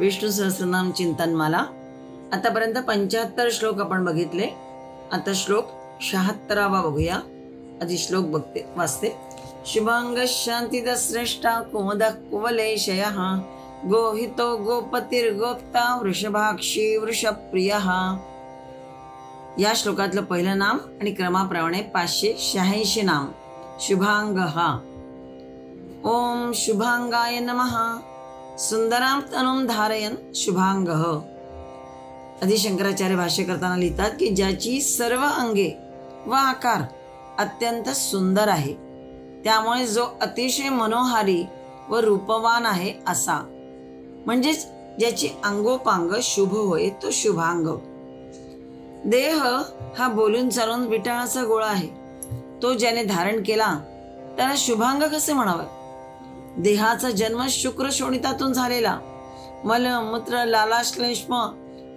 विष्णू सहस्रनाम चिंतनमाला। आतापर्यंत 75 श्लोक आपण बघितले। आता श्लोक 76वा बघूया। आधी श्लोक वाचते। शुभांग शांतिद श्रेष्ठा कुमुद कुवलेशयः गोहितो गोपतिर्गोप्ता वृषभाक्षी वृषप्रियः। या श्लोकातलं पहिलं नाम आणि क्रमाप्रमाणे 586 नाम। शुभांग हा ओम शुभांगाय नमः सुंदरां तनुं धारयन् शुभांगः। आदि शंकराचार्य भाष्य करताना लिहितात की ज्याची सर्व अंगे व आकार अत्यंत सुंदर आहे, त्यामुळे जो अतिशय मनोहारी व रूपवान आहे असा, म्हणजेच ज्याची अंगोपांग शुभ होय तो शुभांग। देह हा बोलून चालून विटाळाचा गोळा आहे, तो ज्याने धारण केला त्याला शुभांग कसे म्हणावे। देहाचा जन्म शुक्र शोणितातून झालेला, मल मूत्र लालाश्लेष्म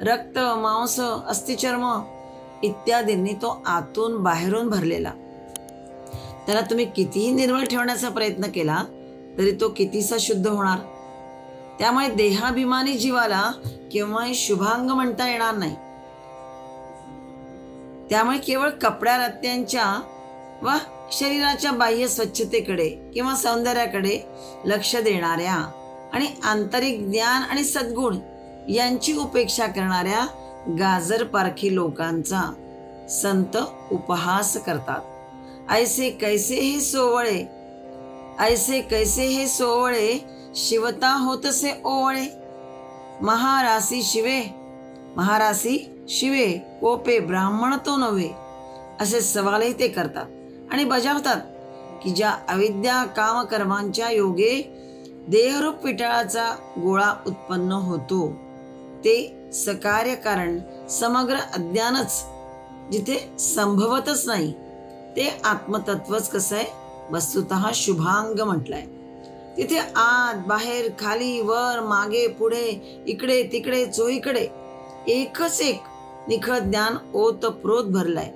रक्त मांस अस्थिचर्म इत्यादींनी तो आतून बाहेरून भरलेला। त्याला तुम्ही कितीही निर्मळ ठेवण्याचा प्रयत्न केला तरी तो कितीसा शुद्ध होणार। त्यामुळे देहाभिमानी जीवाला केव्हाही शुभांग म्हणता येणार नाही। त्यामुळे केवळ कपड्या रत्यांच्या व शरीराच्या बाह्य स्वच्छतेकडे किंवा सौंदर्याकडे लक्ष देणाऱ्या आणि आंतरिक ज्ञान आणि सद्गुण यांची उपेक्षा करणाऱ्या गाजर पारखी लोकांचा संत उपहास करतात। ऐसे कैसे हे सोवळे, ऐसे कैसे हे सोवळे शिवता होतसे ओवळे। महारासी शिवे, महारासी शिवे कोपे ब्राह्मण तो नव्हे, असे सवालही ते करतात आणि बजावतात की ज्या अविद्या काम कर्मांच्या योगे देहरूप विटाळाचा गोळा उत्पन्न होतो ते सकार्य कारण समग्र अज्ञानच जिथे संभवतच नाही ते आत्मतत्वच कसं आहे वस्तुतः शुभांग म्हटलंय। तिथे आत बाहेर खाली वर मागे पुढे इकडे तिकडे चोहीकडे एकच एक निखळ ज्ञान ओतप्रोत भरलाय।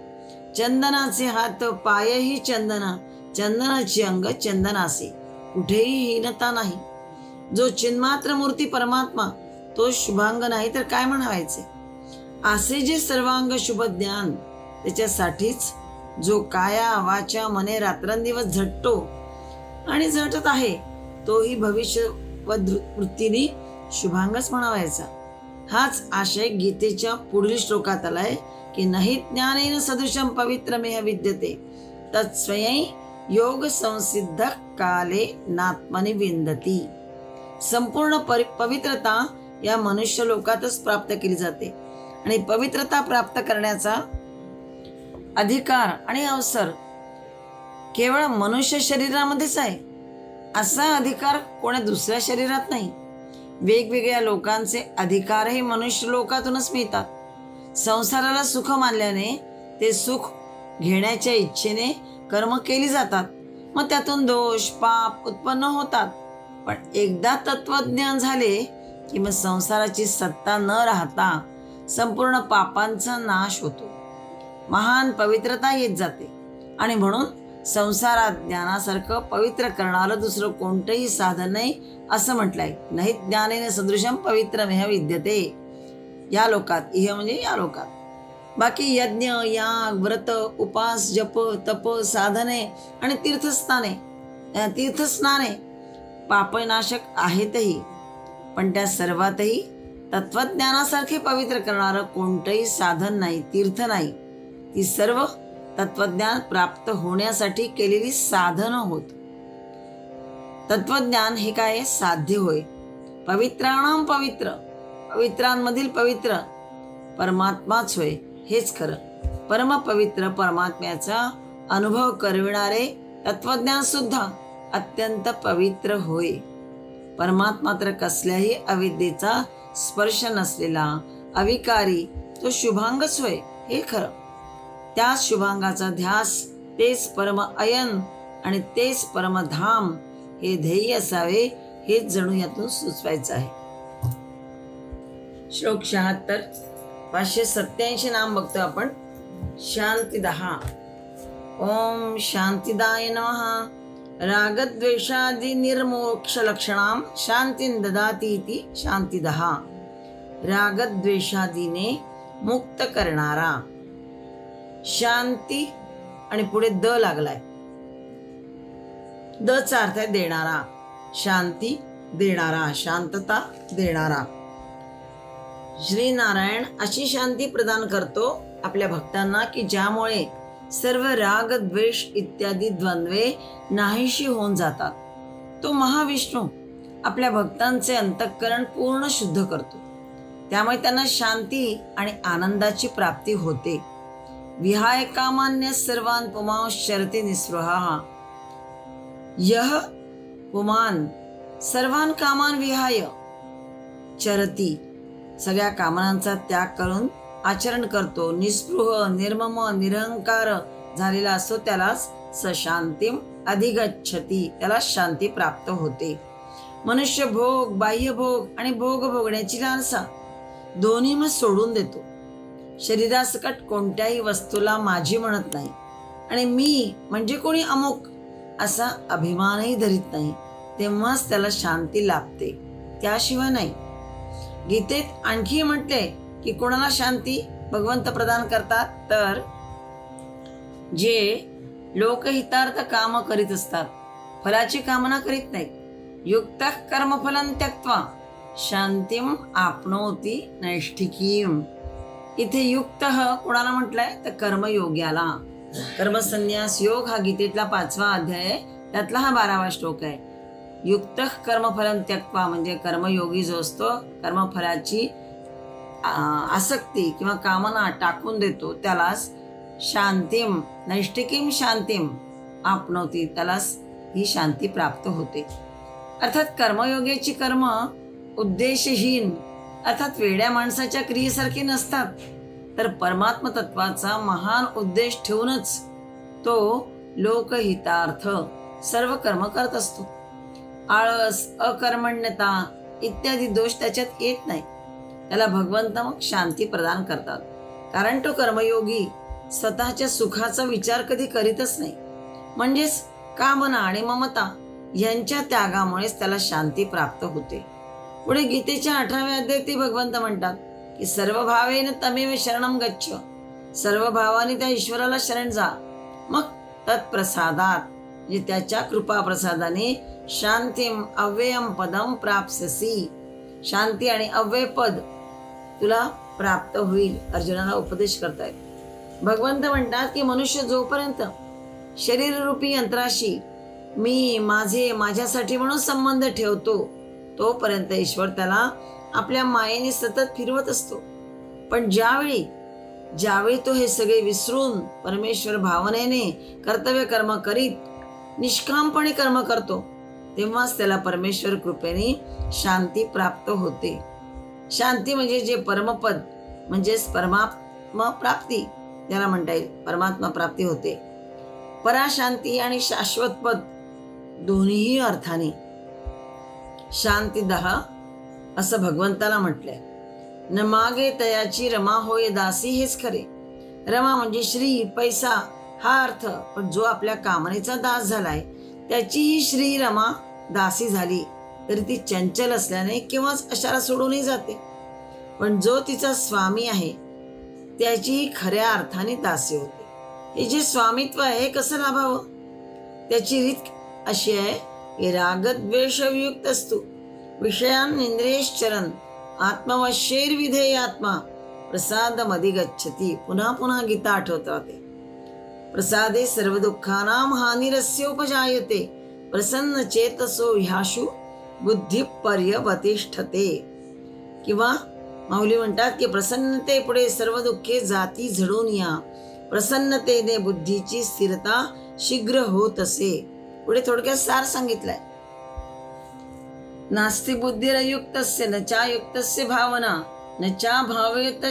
चंदनाचे हात पायही चंदना, चंदनाचे अंग चंदनासे, कुठेही हीनता नाही। जो चिन्मात्र मूर्ती परमात्मा तो शुभांग नाही तर काय म्हणायचे। असे जे सर्वांग शुभ ज्ञान, त्याच्यासाठीच जो काया वाचा मने रात्रंदिवस झटतो आणि झटत आहे तोही भविष्य व वृत्तीने शुभांगच म्हणावायचा। हाच आशय गीतेच्या पुढील श्लोकात आलाय की नहि ज्ञानेन सदृशं पवित्रमेह विद्यते तत्स्वयं योग संसिद्ध काले नात्मनि विंदती। संपूर्ण पवित्रता या मनुष्य लोकातच प्राप्त केली जाते आणि पवित्रता प्राप्त करण्याचा अधिकार आणि अवसर केवळ मनुष्य शरीरामध्येच आहे। असा अधिकार कोणा दुसऱ्या शरीरात नाही। वेगवेगळ्या लोकांचे अधिकारही मनुष्य लोकातूनच मिळतात। संसाराला सुख मानल्याने ते सुख घेण्याच्या इच्छेने कर्म केली जातात, मग त्यातून दोष पाप उत्पन्न होतात। पण एकदा तत्वज्ञान झाले की मग संसाराची सत्ता न राहता संपूर्ण पापांचा नाश होतो, महान पवित्रता येत जाते। आणि म्हणून संसारात ज्ञानासारखं पवित्र करणारं दुसरं कोणतंही साधन नाही असं म्हटलंय। नहि ज्ञानेन सदृशं पवित्रमेह विद्यते। या लोकात, इह म्हणजे या लोकात। बाकी यज्ञ याग व्रत उपास जप तप साधने आणि तीर्थस्नाने पापनाशक आहेतही, पण त्या सर्वातही तत्वज्ञानासारखे पवित्र करणारं कोणतंही साधन नाही, तीर्थ नाही। ती सर्व तत्वज्ञान प्राप्त होण्यासाठी केलेली साधनं होत। तत्वज्ञान हे काय साध्य होय। पवित्राणाम पवित्र, पवित्रांमधील पवित्र परमात्माच होय, हेच खरं। परमपवित्र परमात्म्याचा अनुभव करविणारे तत्वज्ञान सुद्धा अत्यंत पवित्र होय। परमात्मा तर कसल्याही अविद्येचा स्पर्श नसलेला अविकारी तो शुभांगच होय, हे खरं। त्याच शुभांगाचा ध्यास, तेच परम अयन आणि तेच परमधाम हे ध्येय असावे, हेच जणू यातून सुचवायचं आहे। श्लोक 76 587 नाम बघतो आपण। शांतिदहा ओम शांतिदाय नमः रागद्वेषादि निर्मोक्ष लक्षणाम शांतीं ददाती इति शांतिदः. रागद्वेषादीने मुक्त करणारा, शांती आणि पुढे द लागलाय, द चा अर्थ आहे देणारा, शांती देणारा, शांतता देणारा. श्री नारायण अशी शांती प्रदान करतो आपल्या भक्तांना की ज्यामुळे सर्व राग द्वेष इत्यादी द्वंद्वे नाहीशी होऊन जातात. तो महाविष्णू आपल्या भक्तांचे अंतःकरण पूर्ण शुद्ध करतो. त्यामुळे त्यांना शांती आणि आनंदाची प्राप्ती होते. विहाय कामान्य सर्वान पुमांस शरती निस्पृहा. यह पुमान सर्वान कामान विहाय चरती, सगळ्या कामनांचा त्याग करून आचरण करतो, निस्पृह निर्मम निरहंकार झालेला असतो, त्यालाच सशांतीम अधिगच्छती, त्याला शांती प्राप्त होते. मनुष्य भोग, बाह्य भोग आणि भोग भोगण्याची लालसा दोन्ही मग सोडून देतो. शरीरासकट कोणत्याही वस्तूला माझी म्हणत नाही आणि मी म्हणजे कोणी अमुक असा अभिमानही धरीत नाही. तेव्हाच त्याला शांती लाभते, त्याशिवाय नाही. गीतेत आणखी म्हटले की कोणाला शांती भगवंत प्रदान करतात, तर जे लोकहितार्थ काम करीत असतात, फलाची कामना करीत नाहीत. युक्त कर्मफलं त्यक्त्वा शांतीम आपनोती नैष्ठिकीम. इथे युक्त कोणाला म्हटलंय तर कर्मयोग्याला. कर्मसन्यास योग हा गीतेतला 5वा अध्याय आहे, त्यातला हा 12वा श्लोक आहे. युक्त कर्मफलं त्यक्त्वा म्हणजे कर्मयोगी जो असतो, कर्मफलाची आसक्ती किंवा कामना टाकून देतो, त्यालाच शांतीम नैष्ठिकीम शांतीम आपनोती, त्यालाच ही शांती प्राप्त होते. अर्थात कर्मयोग्याची कर्म उद्देशहीन अर्थात वेड्या माणसाच्या क्रियेसारखे नसतात, तर परमात्म तत्वाचा महान उद्देश ठेवूनच तो लोकहितार्थ सर्व कर्म करत असतो. आळस, अकर्मण्यता इत्यादी दोष त्याच्यात येत नाही. त्याला भगवंत मग शांती प्रदान करतात, कारण तो कर्मयोगी स्वतःच्या सुखाचा विचार कधी करीतच नाही. म्हणजेच कामना आणि ममता यांच्या त्यागामुळेच त्याला शांती प्राप्त होते. पुढे गीतेच्या 18व्या अध्यायात भगवंत म्हणतात की सर्व भावेन तमेव शरणम गच्छ, सर्व भावाने त्या ईश्वराला शरण जा, मग तत्प्रसादात म्हणजे त्याच्या कृपा प्रसादाने शांतीम अव्ययम पदम प्राप्स्यसी, शांती आणि अव्यय पद तुला प्राप्त होईल. अर्जुनाला उपदेश करतायत. भगवंत म्हणतात की मनुष्य जोपर्यंत शरीररूपी यंत्राशी मी माझे माझ्यासाठी म्हणून संबंध ठेवतो, तोपर्यंत ईश्वर त्याला आपल्या मायेने सतत फिरवत असतो. पण ज्यावेळी तो हे सगळे विसरून परमेश्वर भावनेने कर्तव्य कर्म करीत निष्कामपणे कर्म करतो, तेव्हाच त्याला परमेश्वर कृपेने शांती प्राप्त होते. शांती म्हणजे जे परमपद म्हणजेच परमात्मा प्राप्ती त्याला म्हणता येईल, परमात्मा प्राप्ती होते. पराशांती आणि शाश्वत पद दोन्ही अर्थाने शांतीदः असं भगवंताला म्हटलंय. न मागे तयाची रमा होय दासी, हेच खरे. रमा म्हणजे श्री पैसा हा अर्थ, पण जो आपल्या कामनेचा दास झालाय त्याचीही श्री रमा दासी झाली तरी ती चंचल असल्याने केव्हाच अशाला सोडूनही जाते. पण जो तिचा स्वामी आहे त्याचीही खऱ्या अर्थाने दासी होते. हे जे स्वामित्व आहे हे कसं लाभावं, त्याची रीत अशी आहे की रागद्वेषयुक्त असतो विषयान इंद्रियश्चरन् आत्मवश्यैर्विधेय आत्मा प्रसादमधिगच्छति. पुन्हा पुन्हा गीता आठवत राहते. प्रसादे सर्व दुःखानां हानिरस्योपजायते प्रसन्न चेतसो ह्याशु बुद्धी पर्यवतिष्ठते. किंवा माऊली म्हणतात की प्रसन्नते पुढे सर्व दुःखे जाती झडून या, प्रसन्नतेने बुद्धीची स्थिरता शीघ्र होत असे. पुढे थोडक्यात सार सांगितलाय. नास्ति बुद्धिरयुक्तस्य न चायुक्तस्य भावना न चा भावयत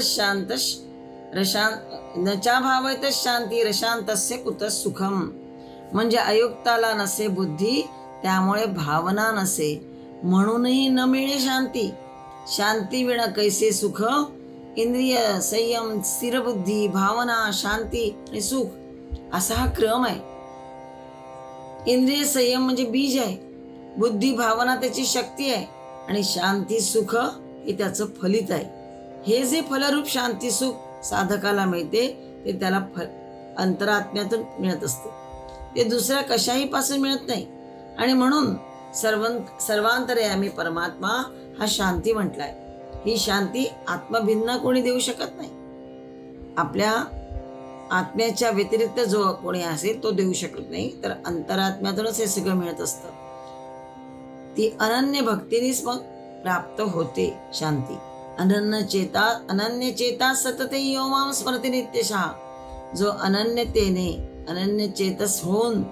शांती रशांतस्य कुतः सुखम. म्हणजे अयुक्ताला नसे बुद्धी, त्यामुळे भावना नसे, म्हणूनही न मिळे शांती. शांती विना कैसे सुख. इंद्रिय संयम, स्थिरबुद्धी, भावना, शांती आणि सुख असा हा क्रम आहे. इंद्रिय संयम म्हणजे बीज आहे, बुद्धी भावना त्याची शक्ती आहे, आणि शांती सुख हे त्याचं फलित आहे. हे जे फलरूप शांती सुख साधकाला मिळते ते त्याला अंतरात्म्यातून मिळत असते, ते दुसऱ्या कशाही पासून मिळत नाही. आणि म्हणून सर्वांतर्यामी परमात्मा हा शांती म्हटलाय. ही शांती आत्मभिन्न कोणी देऊ शकत नाही. आपल्या आत्म्याच्या व्यतिरिक्त जो कोणी असेल तो देऊ शकत नाही, तर अंतरात्म्यातूनच हे सगळं मिळत असतं. ती अनन्य भक्तीनेच मग प्राप्त होते शांती. अनन्य चेता सतते यो मां स्मरते नित्यशः. जो अनन्यतेने अनन्य चेतस होऊन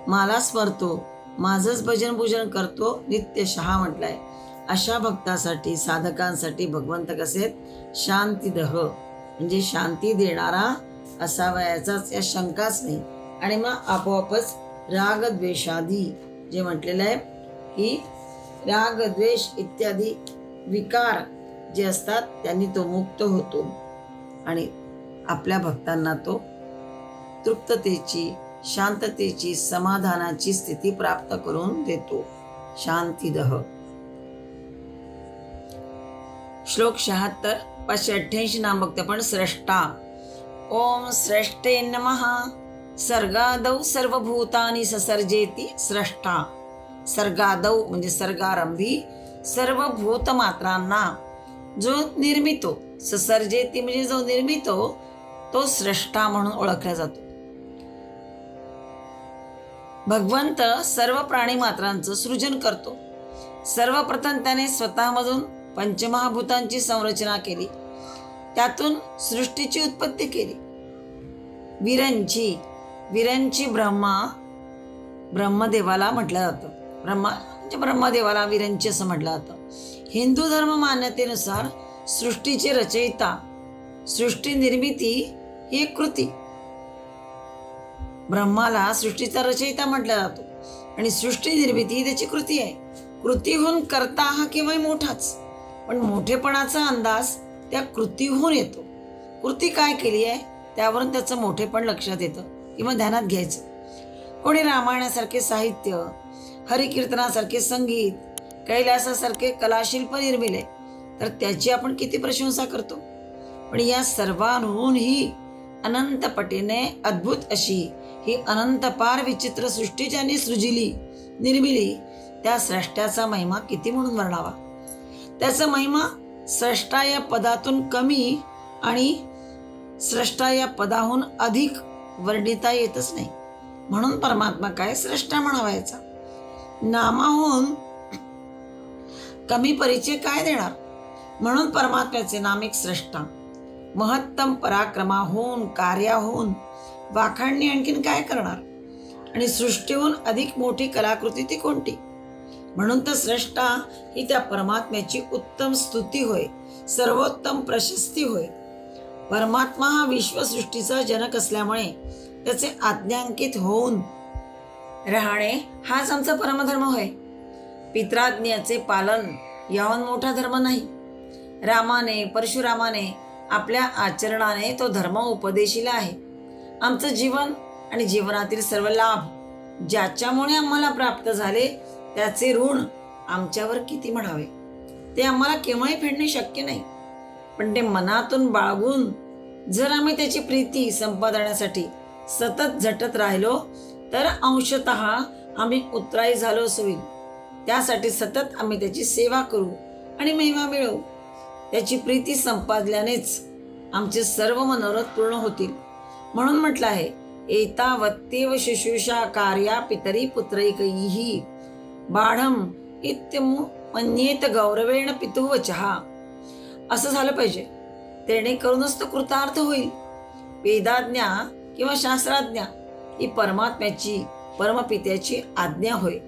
मला स्मरतो, माझंच भजन पूजन करतो नित्यशः म्हटलंय. अशा भक्तासाठी साधकांसाठी भगवंत कसे शांतीदह म्हणजे शांती देणारा असावा याचाच या शंकाच नाही. आणि मग आपोआपच राग द्वेषादी जे म्हटलेलं आहे की राग द्वेष इत्यादी विकार जे असतात त्यांनी तो मुक्त होतो आणि आपल्या भक्तांना तो तृप्ततेची शांततेची समाधानाची स्थिती प्राप्त करून देतो. शांतीदह. श्लोक 76 588 नाम बघते आपण. स्रष्टा. ओम स्रष्टे नमः. सर्गादौ सर्वभूतानि ससर्जेति स्रष्टा. सर्गादौ म्हणजे सर्गारंभी सर्व भूत मात्रांना जो निर्मितो, ससर्जेति म्हणजे जो निर्मितो तो स्रष्टा म्हणून ओळखला जातो. भगवंत सर्व प्राणी मात्रांचं सृजन करतो. सर्वप्रथम त्याने स्वतःमधून पंचमहाभूतांची संरचना केली, त्यातून सृष्टीची उत्पत्ती केली. विरंची ब्रह्मदेवाला म्हटलं जातं. ब्रह्मदेवाला विरंची असं म्हटलं जातं. हिंदू धर्म मान्यतेनुसार सृष्टीचे रचयिता, सृष्टी निर्मिती ही एक कृती. ब्रह्माला सृष्टीचा रचयिता म्हटला जातो आणि सृष्टी निर्मिती ही त्याची कृती आहे. कृतीहून करता हा केवळ मोठाच, पण मोठेपणाचा अंदाज त्या कृतीहून येतो. कृती काय केली आहे त्यावरून त्याचं मोठेपण लक्षात येतं किंवा ध्यानात घ्यायचं. कोणी रामायणासारखे साहित्य, हरिकीर्तनासारखे संगीत, कैलासासारखे कलाशिल्प निर्मिले तर त्याची आपण किती प्रशंसा करतो. पण या सर्वांहून ही अनंत पटीने अद्भुत अशी ही अनंतपार विचित्र सृष्टी ज्यांनी सृजिली निर्मिली त्या स्रष्टाचा महिमा किती म्हणून वर्णावा. त्याचा महिमा स्रष्टा या पदातून कमी आणि स्रष्टा या पदाहून अधिक वर्णिता येतच नाही. म्हणून परमात्मा काय स्रष्टा म्हणावायचा. नामाहून कमी परिचय काय देणार. म्हणून परमात्म्याचे नाम एक स्रष्टा. महत्तम पराक्रमाहून कार्याहून वाखाणणी आणखीन काय करणार. आणि सृष्टीहून अधिक मोठी कलाकृती ती कोणती. म्हणून तर स्रष्टा ही त्या परमात्म्याची उत्तम स्तुती होय, सर्वोत्तम प्रशस्ती होय. परमात्मा हा विश्वसृष्टीचा जनक असल्यामुळे त्याचे आज्ञांकित होऊन राहणे हाच आमचा परमधर्म होय. पित्राज्ञेचे पालन याहून मोठा धर्म नाही. रामाने परशुरामाने आपल्या आचरणाने तो धर्म उपदेशिला आहे. आमचं जीवन आणि जीवनातील सर्व लाभ ज्याच्यामुळे आम्हाला प्राप्त झाले त्याचे ऋण आमच्यावर किती म्हणावे. ते आम्हाला केव्हाही फेडणे शक्य नाही. पण ते मनातून बाळगून जर आम्ही त्याची प्रीती संपादण्यासाठी सतत झटत राहिलो तर अंशतः आम्ही उत्तराई झालो असं होईल. त्यासाठी सतत आम्ही त्याची सेवा करू आणि महिमा मिळवू. त्याची प्रीती संपादल्यानेच आमचे सर्व मनोरथ पूर्ण होतील. म्हणून म्हटलं आहे एतावत्येव शुश्रूषा कार्या पितरी पुत्रैकैः बाढम इत्यमु मन्येत गौरवेण पितुः वचः. असं झालं पाहिजे, तेणेकरूनच तो कृतार्थ होईल. वेदाज्ञा किंवा शास्त्राज्ञा ही परमात्म्याची परमपित्याची आज्ञा होय.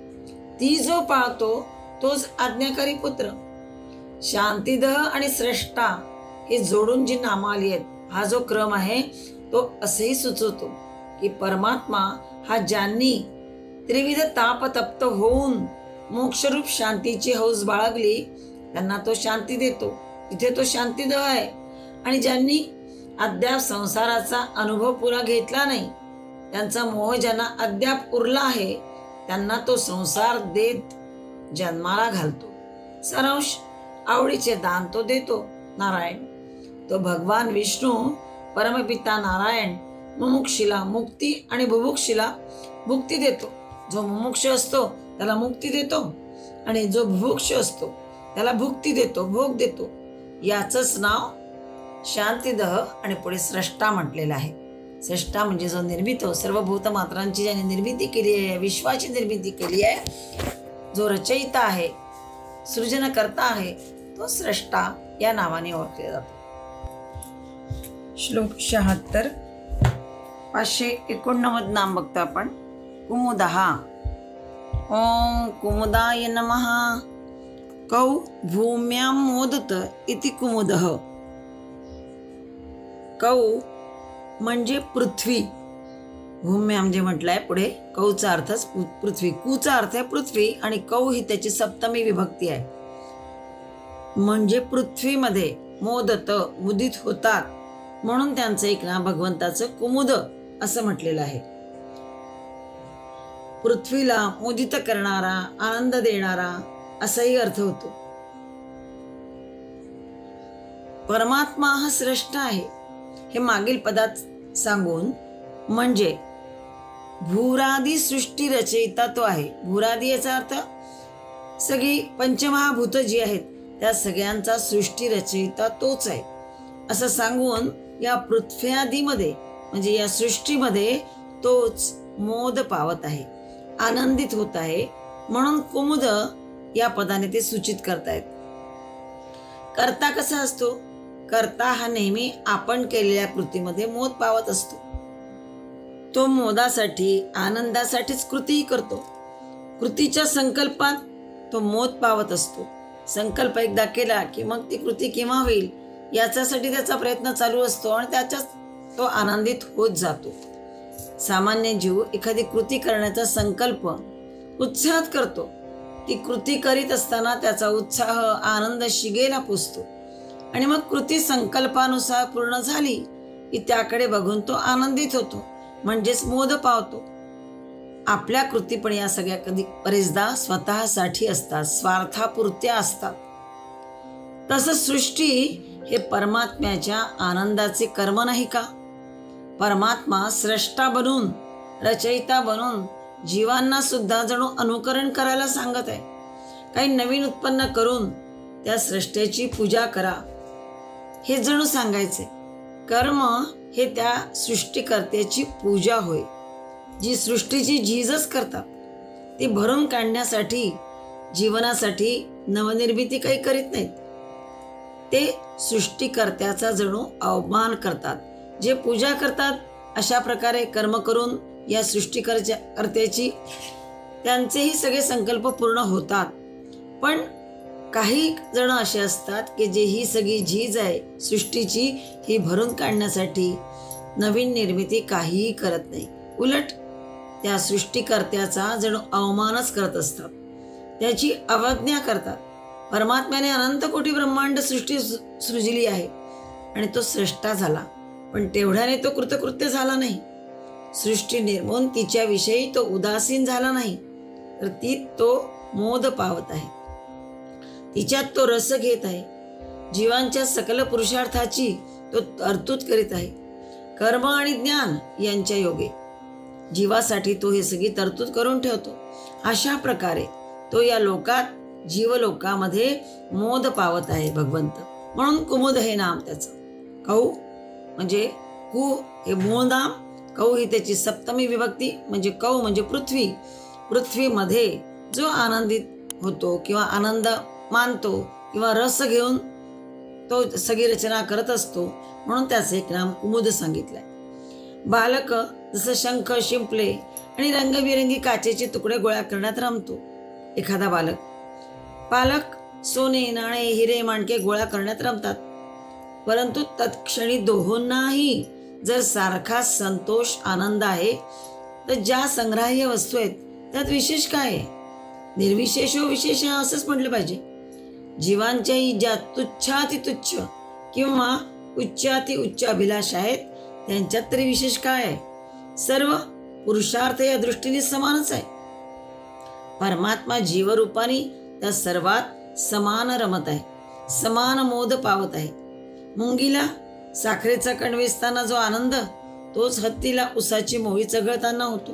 ती जो पाळतो तोच आज्ञाकारी पुत्र. शांतीदह आणि स्रष्टा हे जोडून जी नामं आली आहेत हा जो क्रम आहे तो असेही सुचवतो की परमात्मा हा ज्यांनी त्रिविध तापतप्त होऊन मोक्षरूप शांतीची हौस बाळगली त्यांना तो शांती देतो. इथे तो शांतीदह आहे. आणि ज्यांनी अद्याप संसाराचा अनुभव पुरा घेतला नाही, त्यांचा मोह ज्यांना अद्याप उरला आहे त्यांना तो संसार देत जन्माला घालतो. सारांश, आवडीचे दान तो देतो नारायण. तो भगवान विष्णू परमपिता नारायण मुमुक्षीला मुक्ती आणि बुभुक्षीला भुक्ती देतो. जो मुमुक्ष असतो त्याला मुक्ती देतो आणि जो बुभुक्ष असतो त्याला भुक्ती देतो, भोग देतो. याचंच नाव शांतिदह आणि पुढे स्रष्टा म्हटलेलं आहे. स्रष्टा म्हणजे जो निर्मितो, सर्व भूतमात्रांची ज्याने निर्मिती केली आहे, विश्वाची निर्मिती केली आहे, जो रचयिता आहे, सृजनकर्ता आहे, तो स्रष्टा या नावाने ओळखला जातो. श्लोक 76, 589 नाम बघतो आपण. कुमुदः. ओम कुमुदाय नमः. कौ भूम्यां मोदत इति कुमुदः. कौ म्हणजे पृथ्वी. भूम्या म्हणजे म्हटलंय पुढे, कौचा अर्थच पृथ्वी, कुचा अर्थ आहे पृथ्वी आणि कौ ही त्याची सप्तमी विभक्ती आहे. म्हणजे पृथ्वीमध्ये मोदत मुदित होतात, म्हणून त्यांचं एक नाव भगवंताचं कुमुद असं म्हटलेलं आहे. पृथ्वीला मुदित करणारा, आनंद देणारा असाही अर्थ होतो. परमात्मा हा श्रेष्ठ आहे हे मागील पदात सांगून, म्हणजे भूरादी सृष्टी रचयिता तो आहे. भूरादी याचा अर्थ सगळी पंचमहाभूत जी आहेत त्या सगळ्यांचा सृष्टी रचयिता तोच आहे असं सांगून या पृथ्व्यादीमध्ये म्हणजे या सृष्टीमध्ये तोच मोद पावत आहे, आनंदित होत आहे. म्हणून कुमुद या पदाने ते सूचित करतायत. कर्ता कसा असतो? कर्ता हा नेहमी आपण केलेल्या कृतीमध्ये मोद पावत असतो. तो मोदासाठी, आनंदासाठीच कृतीही करतो. कृतीच्या संकल्पात तो मोद पावत असतो. संकल्प एकदा केला की मग ती कृती केव्हा होईल याच्यासाठी त्याचा प्रयत्न चालू असतो आणि त्याच्यात तो आनंदित होत जातो. सामान्य जीव एखादी कृती करण्याचा संकल्प उत्साहात करतो. ती कृती करीत असताना त्याचा उत्साह, आनंद शिगेला पोचतो आणि मग कृती संकल्पानुसार पूर्ण झाली की त्याकडे बघून तो आनंदित होतो, म्हणजेच मोद पावतो. आपल्या कृती पण या सगळ्या कधी बरेचदा स्वतःसाठी असतात, स्वार्थापुरत्या असतात. तसंच सृष्टी हे परमात्म्याच्या आनंदाचे कर्म नाही का? परमात्मा स्रष्टा बनून, रचयिता बनून जीवांना सुद्धा जणू अनुकरण करायला सांगत आहे. काही नवीन उत्पन्न करून त्या सृष्टीची पूजा करा हे जणू सांगायचे. कर्म हे त्या सृष्टीकर्त्याची पूजा होय. जी सृष्टीची झीजच करतात ती भरून काढण्यासाठी, जीवनासाठी नवनिर्मिती काही करीत नाहीत. ते सृष्टीकर्त्याचा जणू अवमान करतात. जे पूजा करतात अशा प्रकारे कर्म करून या सृष्टीकर्त्याची त्यांचेही सगळे संकल्प पूर्ण होतात. पण काही जण असे असतात की जे ही सगळी झीज आहे सृष्टीची ही भरून काढण्यासाठी नवीन निर्मिती काहीही करत नाही. उलट त्या सृष्टीकर्त्याचा जणू अवमानच करत असतात, त्याची अवज्ञा करतात. परमात्म्याने अनंत कोटी ब्रह्मांड सृष्टी सृजली आहे आणि तो स्रष्टा झाला, पण तेवढ्याने तो कृतकृत्य झाला नाही. सृष्टी निर्मून तिच्याविषयी तो उदासीन झाला नाही, तर ती तो मोद पावत आहे. तिच्यात तो रस घेत आहे. जीवांच्या सकल पुरुषार्थाची तो तरतूद करीत आहे. कर्म आणि ज्ञान यांच्या योगे जीवासाठी तो हे सगळी तरतूद करून ठेवतो. अशा प्रकारे तो या लोकात, जीवलोकामध्ये मोद पावत आहे भगवंत. म्हणून कुमुद हे नाम त्याचं. कौ म्हणजे कु हे मूळ नाम, कौ ही त्याची सप्तमी विभक्ती म्हणजे कौ म्हणजे पृथ्वी. पृथ्वीमध्ये जो आनंदित होतो किंवा आनंद मानतो किंवा रस घेऊन तो सगळी रचना करत असतो, म्हणून त्याचं एक नाम कुमुद सांगितलंय. बालक जसं शंख, शिंपले आणि रंगबिरंगी काचेचे तुकडे गोळा करण्यात रमतो. एखादा पालक सोने, नाणे, हिरे, माणके गोळा करण्यात रमतात. परंतु तत्क्षणी दोहोंनाही जर सारखा संतोष, आनंद आहे, तर ज्या संग्राह्य वस्तू आहेत त्यात विशेष काय आहे? निर्विशेषो विशेष असंच म्हटलं पाहिजे. जीवांच्याही ज्या तुच्छातितुच्छ किंवा उच्चाति उच्च अभिलाषा आहेत त्यांच्यात तरी विशेष काय आहे? सर्व पुरुषार्थ या दृष्टीने समानच आहे. परमात्मा जीवरूपाने त्या सर्वात समान रमत आहे, समान मोद पावत आहे. मुंगीला साखरेचा कण वेचताना जो आनंद, तोच हत्तीला उसाची मोळी चघळताना होतो.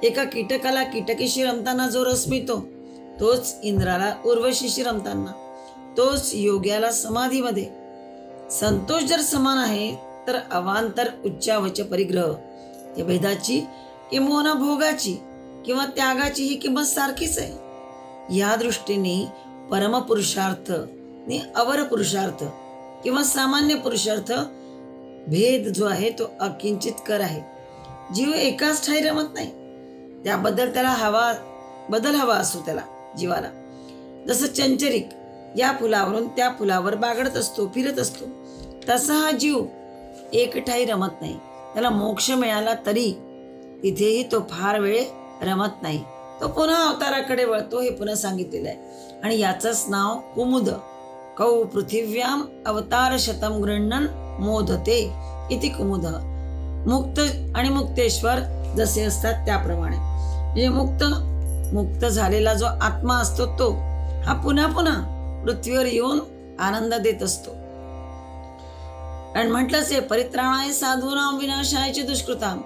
एका कीटकाला कीटकीशी रमताना जो रस मिळतो, तोच इंद्राला उर्वशीशी रमताना, तोच योग्याला समाधीमध्ये. संतोष जर समान आहे तर अवांतर उच्चावच परिग्रह, या भेदाची किंवा भोगाची किंवा त्यागाची ही किंमत सारखीच आहे. या दृष्टीने परमपुरुषार्थ आणि अवर पुरुषार्थ किंवा सामान्य पुरुषार्थ भेद जो आहे तो अकिंचित कर आहे. जीव एकाच ठाई रमत नाही, त्याबद्दल त्याला बदल हवा असतो त्याला जीवाला. जसं चंचरिक या फुलावरून त्या फुलावर बागडत असतो, फिरत असतो, तसा हा जीव एक ठाई रमत नाही. त्याला मोक्ष मिळाला तरी तिथेही तो फार वेळ रमत नाही, तो पुन्हा अवताराकडे वळतो, हे पुन्हा सांगितलेलं आहे. आणि याचंच नाव कुमुद. कौ पृथिव्याम अवतार शतम गृह्णन मोदते इति कुमुद. मुक्त आणि मुक्तेश्वर जसे असतात त्याप्रमाणे, म्हणजे मुक्त झालेला जो आत्मा असतो तो हा पुन्हा पुन्हा पृथ्वीवर येऊन आनंद देत असतो. कारण म्हटलंच आहे, परित्राणाय साधूनां विनाशाय च दुष्कृतां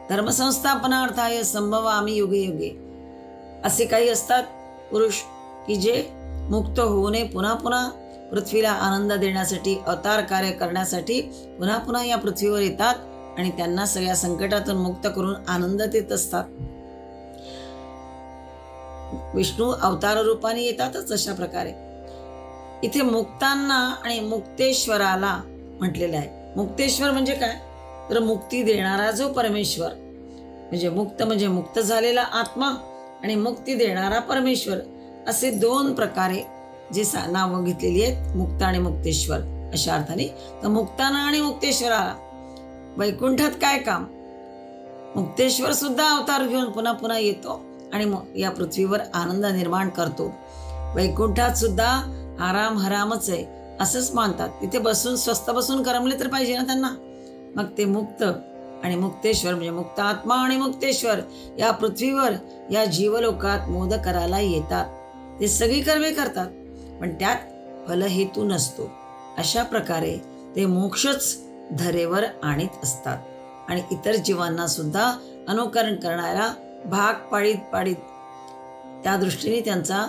धर्मसंस्थापनार्थाय संभवामि युगे युगे. असे काही असतात पुरुष की जे मुक्त होऊने पुन्हा पुन्हा पृथ्वीला आनंद देण्यासाठी, अवतार कार्य करण्यासाठी पुन्हा पुन्हा या पृथ्वीवर येतात आणि त्यांना सगळ्या संकटातून मुक्त करून आनंद देत असतात. विष्णू अवतार रूपाने येतातच अशा प्रकारे. इथे मुक्तांना आणि मुक्तेश्वराला म्हटलेलं आहे. मुक्तेश्वर म्हणजे काय, तर मुक्ती देणारा जो परमेश्वर, म्हणजे मुक्त झालेला आत्मा आणि मुक्ती देणारा परमेश्वर, असे दोन प्रकारे जे नावं घेतलेली आहेत, मुक्त आणि मुक्तेश्वर अशा अर्थाने. तर मुक्ताना आणि मुक्तेश्वराला वैकुंठात काय काम, मुक्तेश्वर सुद्धा अवतार घेऊन पुन्हा पुन्हा येतो आणि या पृथ्वीवर आनंद निर्माण करतो. वैकुंठात सुद्धा आराम हरामच आहे असंच मानतात. तिथे बसून स्वस्थ बसून करमले तर पाहिजे ना त्यांना. मग ते मुक्त आणि मुक्तेश्वर म्हणजे मुक्त आत्मा आणि मुक्तेश्वर या पृथ्वीवर या जीवलोकात मोद करायला येतात. ते सगळी कर्मे करतात पण त्यात फलहेतू नसतो. अशा प्रकारे ते मोक्षच धरेवर आणीत असतात आणि इतर जीवांना सुद्धा अनुकरण करणारा भाग पाडीत त्या दृष्टीने त्यांचा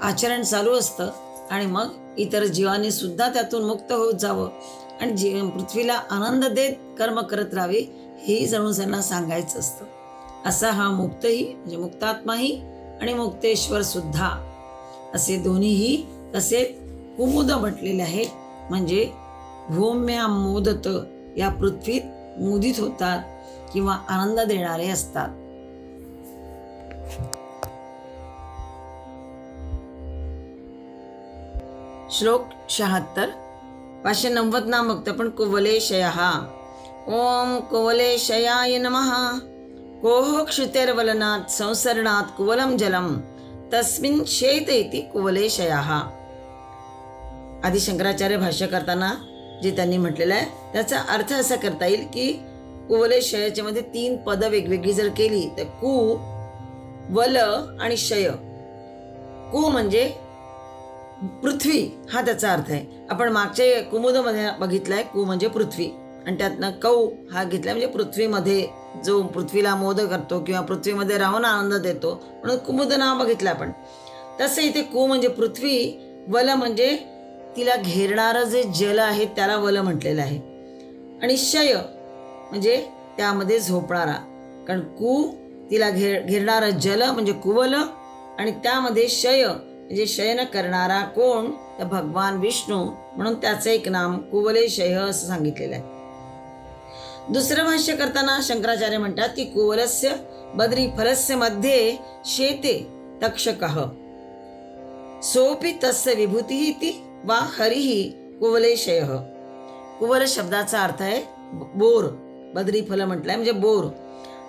आचरण चालू असतं. आणि मग इतर जीवांनी सुद्धा त्यातून मुक्त होत जावं आणि पृथ्वीला आनंद देत कर्म करत राहावे, हेही जणू त्यांना सांगायचं असतं. असा हा मुक्तही म्हणजे मुक्तात्माही आणि मुक्तेश्वर सुद्धा असे दोन्हीही तसे कुमुद म्हटलेले आहेत. म्हणजे भूम्या मोदत, या पृथ्वीत मुदित होतात किंवा आनंद देणारे असतात. श्लोक 76 590 नामक पण कुवलेशयः. ओम कुवलेशयाय नमः. कोह क्षितेर्वलनात् संसरणात् कुवलं जलम तस्मिन् शेत इति कुवलेशयः. आदि शंकराचार्य भाष्य करताना जे त्यांनी म्हटलेलं आहे त्याचा अर्थ असा करता येईल की कुवलेशयाच्या मध्ये 3 पद वेगवेगळी जर केली तर कु, वल आणि शय. कु म्हणजे पृथ्वी हा त्याचा अर्थ आहे. आपण मागच्या कुमुदमध्ये बघितलाय कु म्हणजे पृथ्वी आणि त्यातनं कौ हा घेतलाय म्हणजे पृथ्वीमध्ये जो पृथ्वीला मोद करतो किंवा पृथ्वीमध्ये राहून आनंद देतो म्हणून कुमुद नाव बघितलं आपण. तसं इथे कु म्हणजे पृथ्वी, वल म्हणजे तिला घेरणारं जे जल आहे त्याला वल म्हटलेलं आहे आणि शय म्हणजे त्यामध्ये झोपणारा. कारण कु तिला घेरणारं जल म्हणजे कुवल आणि त्यामध्ये शय म्हणजे शयन करणारा कोण, तर भगवान विष्णू, म्हणून त्याचं एक नाम कुवलेशय असं सांगितलेलं आहे. दुसरं भाष्य करताना शंकराचार्य म्हणतात की कुवलस्य बद्री फलस्य मध्ये शेते तक्षकः सोपी तस्य विभूती इति वा हरिही कुवलेशयः. कुवल शब्दाचा अर्थ आहे बोर, बद्री फल म्हटलंय म्हणजे बोर.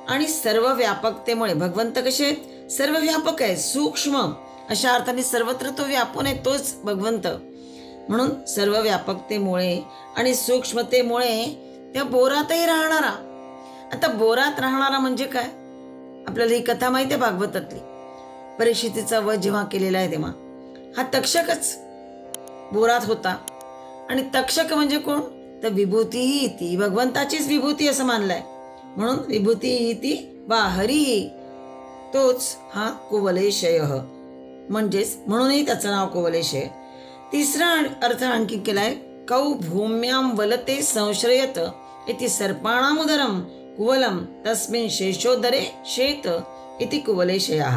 आणि सर्व व्यापकतेमुळे भगवंत कसे आहेत, सर्व व्यापक आहे, सूक्ष्म अशा अर्थाने सर्वत्र तो व्यापून आहे, तोच भगवंत. म्हणून सर्व व्यापकतेमुळे आणि सूक्ष्मतेमुळे त्या बोरातही राहणारा. आता बोरात राहणारा म्हणजे काय, आपल्याला ही कथा माहिती आहे भागवतातली. परीक्षितीचा वध जेव्हा केलेला आहे तेव्हा हा तक्षकच बोरात होता. आणि तक्षक म्हणजे कोण? तर विभूती ही ती भगवंताचीच विभूती असं मानलंय. म्हणून विभूती ही ती वा हरी, तोच हा कुवलेशय, म्हणजेच म्हणूनही त्याचं नाव कुवलेशय. तिसरा अर्थ आणखी केलाय, कौ भूम्याम वलते संश्रयत इति सर्पाणामुदरम कुवलम तस्मिन् शेषोदरे शेत इति कुवलेशयः.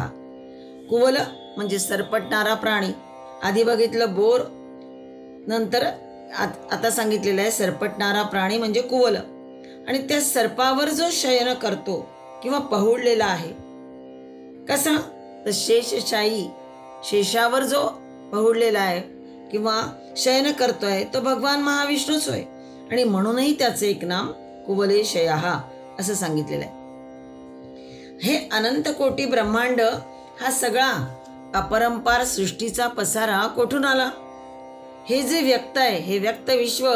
कुवल म्हणजे सरपटणारा प्राणी. आधी बघितलं बोर, नंतर आता सांगितलेलं आहे सरपटणारा प्राणी म्हणजे कुवल. आणि त्या सर्पावर जो शयन करतो किंवा पहुडलेला आहे, कसा? तर शेषशायी, शेषावर जो पहुडलेला आहे किंवा शयन करतोय तो भगवान महाविष्णूच होय. आणि म्हणूनही त्याचे एक नाम कुवलेशयः असं सांगितलेलं आहे. हे अनंत कोटी ब्रह्मांड, हा सगळा अपरंपार सृष्टीचा पसारा कुठून आला? हे जे व्यक्त आहे, हे व्यक्त विश्व,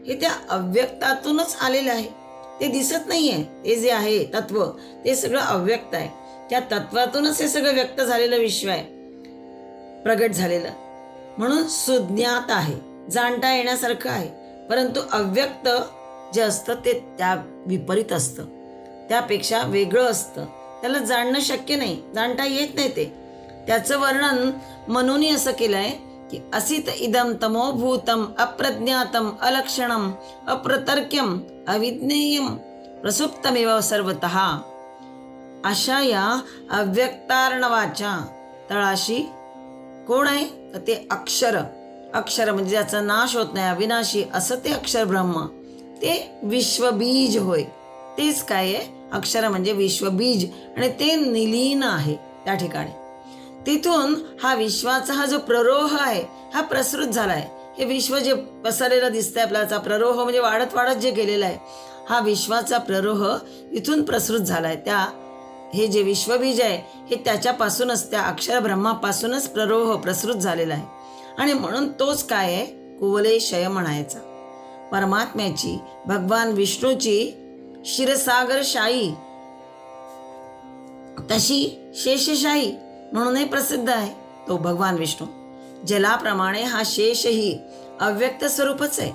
हे त्या अव्यक्तातूनच आलेलं आहे. ते दिसत नाहीये. ते जे आहे तत्व, ते सगळं अव्यक्त आहे. त्या तत्वातूनच हे सगळं व्यक्त झालेलं विश्व आहे, प्रगट झालेलं. म्हणून सुज्ञात आहे, जाणता येण्यासारखं आहे. परंतु अव्यक्त जे असतं ते त्या विपरीत असतं, त्यापेक्षा वेगळं असतं. त्याला जाणणं शक्य नाही, जाणता येत नाही. ते त्याचं वर्णन मनूनी असं केलंय की असित इदम तमोभूतम अप्रज्ञातम अलक्षणम अप्रतर्क्यम अविज्ञेयम प्रसुप्तमेव सर्वतः. अशा या अव्यक्तार्णवाच्या तळाशी कोण आहे? तर ते अक्षर. अक्षर म्हणजे ज्याचा नाश होत नाही, अविनाशी असं ते अक्षर ब्रह्म, ते विश्वबीज होय. तेच काय आहे? अक्षर म्हणजे विश्वबीज. आणि ते निलीन आहे त्या ठिकाणी. तिथून हा विश्वाचा हा जो प्ररोह आहे हा प्रसृत झालाय. हे विश्व जे पसरलेलं दिसतंय आपल्याचा प्ररोह म्हणजे वाढत वाढत जे गेलेला आहे, हा विश्वाचा प्ररोह इथून प्रसृत झालाय. त्या हे जे विश्वबीज आहे हे त्याच्यापासूनच, त्या अक्षर ब्रह्मापासूनच प्ररोह प्रसृत झालेला आहे. आणि म्हणून तोच काय आहे? कुवलेशय म्हणायचा. परमात्म्याची, भगवान विष्णूची क्षीरसागर शाही तशी शेषशाही म्हणूनही प्रसिद्ध आहे तो भगवान विष्णू. जलाप्रमाणे हा शेषही अव्यक्त स्वरूपच आहे.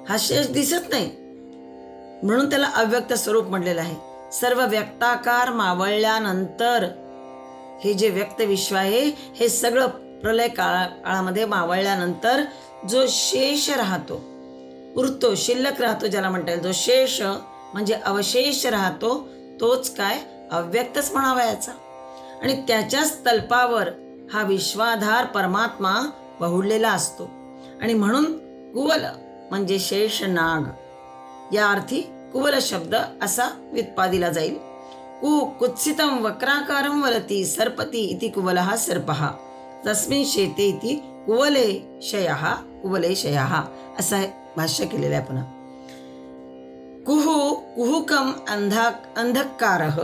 हा शेष दिसत नाही म्हणून त्याला अव्यक्त स्वरूप म्हटलेलं आहे. सर्व व्यक्ताकार मावळल्यानंतर हे जे व्यक्त विश्व आहे हे सगळं प्रलय काळामध्ये मावळल्यानंतर जो शेष राहतो, उरतो, शिल्लक राहतो, ज्याला म्हणता येईल, जो शेष म्हणजे अवशेष राहतो, तोच काय? अव्यक्तच म्हणावा याचा. आणि त्याच्याच तल्पावर हा विश्वाधार परमात्मा बहुडलेला असतो. आणि म्हणून कुवल म्हणजे शेष नाग या अर्थी कुवल शब्द असा व्युत्पादिला जाईल. कुत्सितम वक्राकारम वलती सर्पती इति कुवलः सर्पः तस्मिन् शेते इति कुवलेशयः कुवलेशयः असं भाष्य केलेलं आहे. पुन्हा कुहुकम अंधकारः.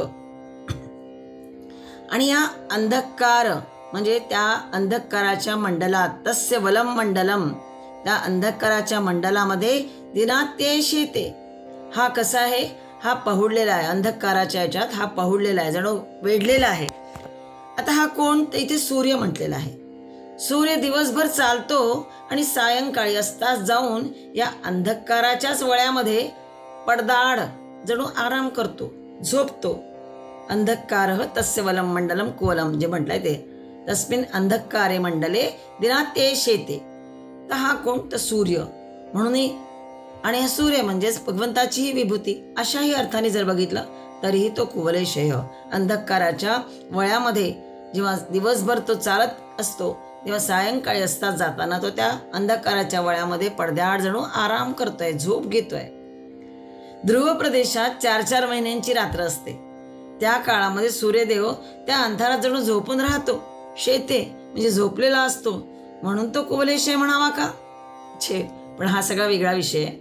आणि या अंधकार म्हणजे त्या अंधकाराच्या मंडलात, तस्य वलम मंडलम, त्या अंधकाराच्या मंडलामध्ये दिनात्य शेते. हा कसा आहे? हा पहुडलेला आहे. अंधकाराच्या याच्यात हा पहुडलेला आहे, जणू वेढलेला आहे. आता हा कोण? तर इथे सूर्य म्हटलेला आहे. सूर्य दिवसभर चालतो आणि सायंकाळी असताच जाऊन या अंधकाराच्याच वळ्यामध्ये पडदाड जणू आराम करतो, झोपतो. अंधकारः तस्य वलम मंडलम कुवलम जे म्हटलंय ते, तस्मिन् अंधकारे मंडले दिनात्ये शेते. तर हा कोण? तर सूर्य. म्हणून आणि हा सूर्य म्हणजेच भगवंताची ही विभूती. अशाही अर्थाने जर बघितलं तरीही तो कुवलेशय. अंधकाराच्या वळ्यामध्ये जेव्हा दिवसभर तो चालत असतो तेव्हा सायंकाळी असतात जाताना तो त्या अंधकाराच्या वळ्यामध्ये पडद्याआड जणू आराम करतोय, झोप घेतोय. ध्रुव प्रदेशात 4-4 महिन्यांची रात्र असते. त्या काळामध्ये सूर्यदेव त्या अंधारात जणू झोपून राहतो. शेते म्हणजे झोपलेला असतो, म्हणून तो कुवलेशय म्हणावा का? पण हा सगळा वेगळा विषय आहे.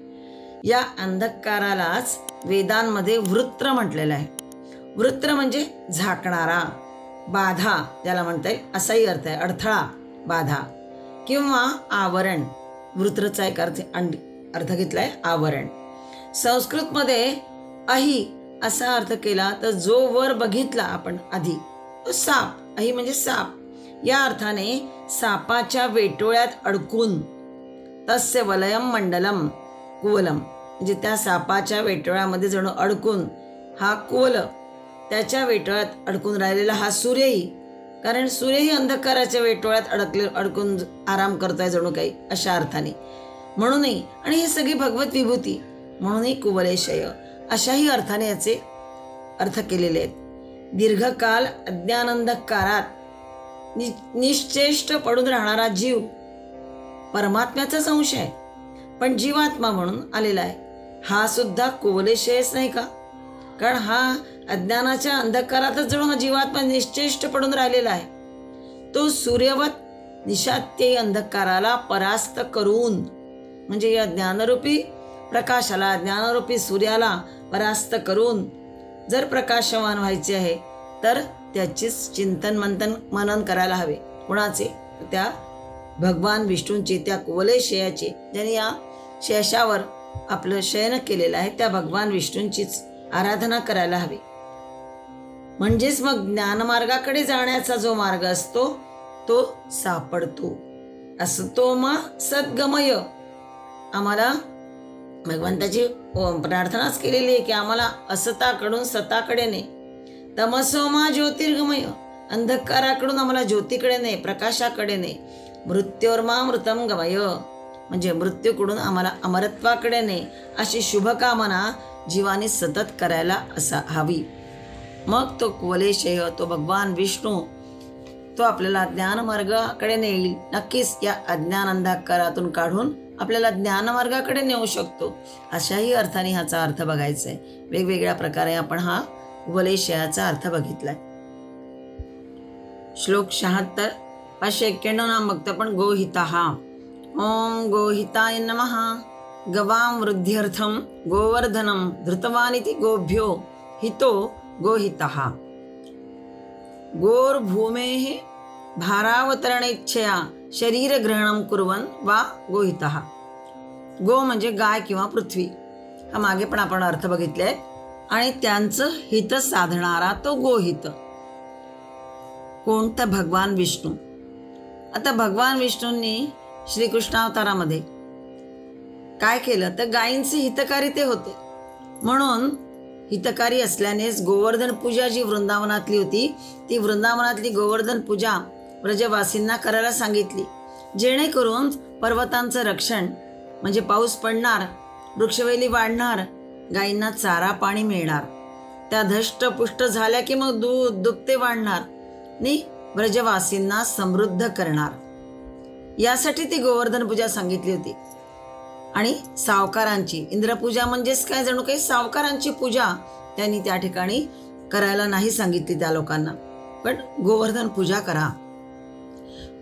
या अंधकारालाच वेदांमध्ये वृत्र म्हटलेलं आहे. वृत्र म्हणजे झाकणारा, बाधा ज्याला म्हणता येईल असाही अर्थ आहे. अडथळा, बाधा किंवा आवरण. वृत्रचा एक अर्थ घेतलाय आवरण. संस्कृतमध्ये अही असा अर्थ केला तर जो वर बघितला आपण आधी तो साप, अही म्हणजे साप, या अर्थाने सापाच्या वेटोळ्यात अडकून, तस्य वलयम मंडलम कुवलम, म्हणजे त्या सापाच्या वेटोळ्यामध्ये जणू अडकून हा कुवल, त्याच्या वेटोळ्यात अडकून राहिलेला हा सूर्यही, कारण सूर्यही अंधकाराच्या वेटोळ्यात अडकून आराम करतोय जणू काही, अशा अर्थाने म्हणूनही, आणि हे सगळी भगवत विभूती म्हणूनही कुवलेशय, अशाही अर्थाने याचे अर्थ केलेले आहेत. दीर्घकाल अज्ञानंधकारात निश्चेष्ट पडून राहणारा जीव परमात्म्याचाच अंश आहे, पण जीवात्मा म्हणून आलेला आहे. हा सुद्धा कुवलेशयच नाही का? कारण हा अज्ञानाच्या अंधकारातच जणू हा जीवात्मा निश्चेष्ट पडून राहिलेला आहे. तो सूर्यवत निशात्य अंधकाराला परास्त करून, म्हणजे या ज्ञानरूपी प्रकाशाला, ज्ञानरूपी सूर्याला परास्त करून जर प्रकाशवान व्हायचे आहे तर त्याचीच चिंतन मनन करायला हवे. कोणाचे? त्या भगवान विष्णूंचे, त्या कुवलेशयाचे, ज्यांनी या शेषावर आपलं शयन केलेलं आहे, त्या भगवान विष्णूंचीच आराधना करायला हवी. म्हणजेच मग ज्ञानमार्गाकडे जाण्याचा जो मार्ग असतो तो सापडतो. असतो मा सद्गमय, आम्हाला भगवंताची प्रार्थनाच केलेली आहे की आम्हाला असताकडून सताकडे ने, तमसोमा ज्योतिर्गमय, अंधकाराकडून आम्हाला ज्योतीकडे ने, प्रकाशाकडे ने, मृत्योर्मा मृतम गमय, म्हणजे मृत्यूकडून आम्हाला अमरत्वाकडे ने, अशी शुभकामना जीवाने सतत करायला हवी. मग तो कुवलेशय, तो भगवान विष्णू, तो आपल्याला ज्ञानमार्गाकडे नेईल. नक्कीच या अज्ञान अंधकारातून काढून आपल्याला ज्ञानमार्गाकडे नेऊ शकतो. अशाही अर्थाने ह्याचा अर्थ बघायचा आहे. वेगवेगळ्या प्रकारे आपण हा कुवलेशयाचा अर्थ बघितलाय. श्लोक 76, 591 नाम बघतो आपण. गोहिता. ओम गोहिताय नमः. गवां वृद्ध्यर्थम गोवर्धनम धृतवानिति गोभ्यो हितो गोहितः. गोर्भूमेः भारावतरणेच्छया शरीरग्रहणं कुर्वन् वा गोहितः. गो म्हणजे गाय किंवा पृथ्वी, हा मागे पण आपण अर्थ बघितले, आणि त्यांचं हित साधणारा तो गोहित. कोणता? भगवान विष्णू. आता भगवान विष्णूंनी श्रीकृष्णावतारामध्ये काय केलं तर गायींचे हितकारी ते होते. म्हणून हितकारी असल्यानेच गोवर्धन पूजा जी वृंदावनातली होती, ती वृंदावनातली गोवर्धन पूजा ब्रजवासींना करायला सांगितली, जेणेकरून पर्वतांचं रक्षण, म्हणजे पाऊस पडणार, वृक्षवेली वाढणार, गायींना चारा पाणी मिळणार, त्या धष्टपुष्ट झाल्या की मग दूध दुभते वाढणार आणि ब्रजवासींना समृद्ध करणार. यासाठी ती गोवर्धन पूजा सांगितली होती. आणि सावकारांची इंद्रपूजा म्हणजेच काय, जणू काही सावकारांची पूजा त्यांनी त्या ठिकाणी करायला नाही सांगितली त्या लोकांना, पण गोवर्धन पूजा करा.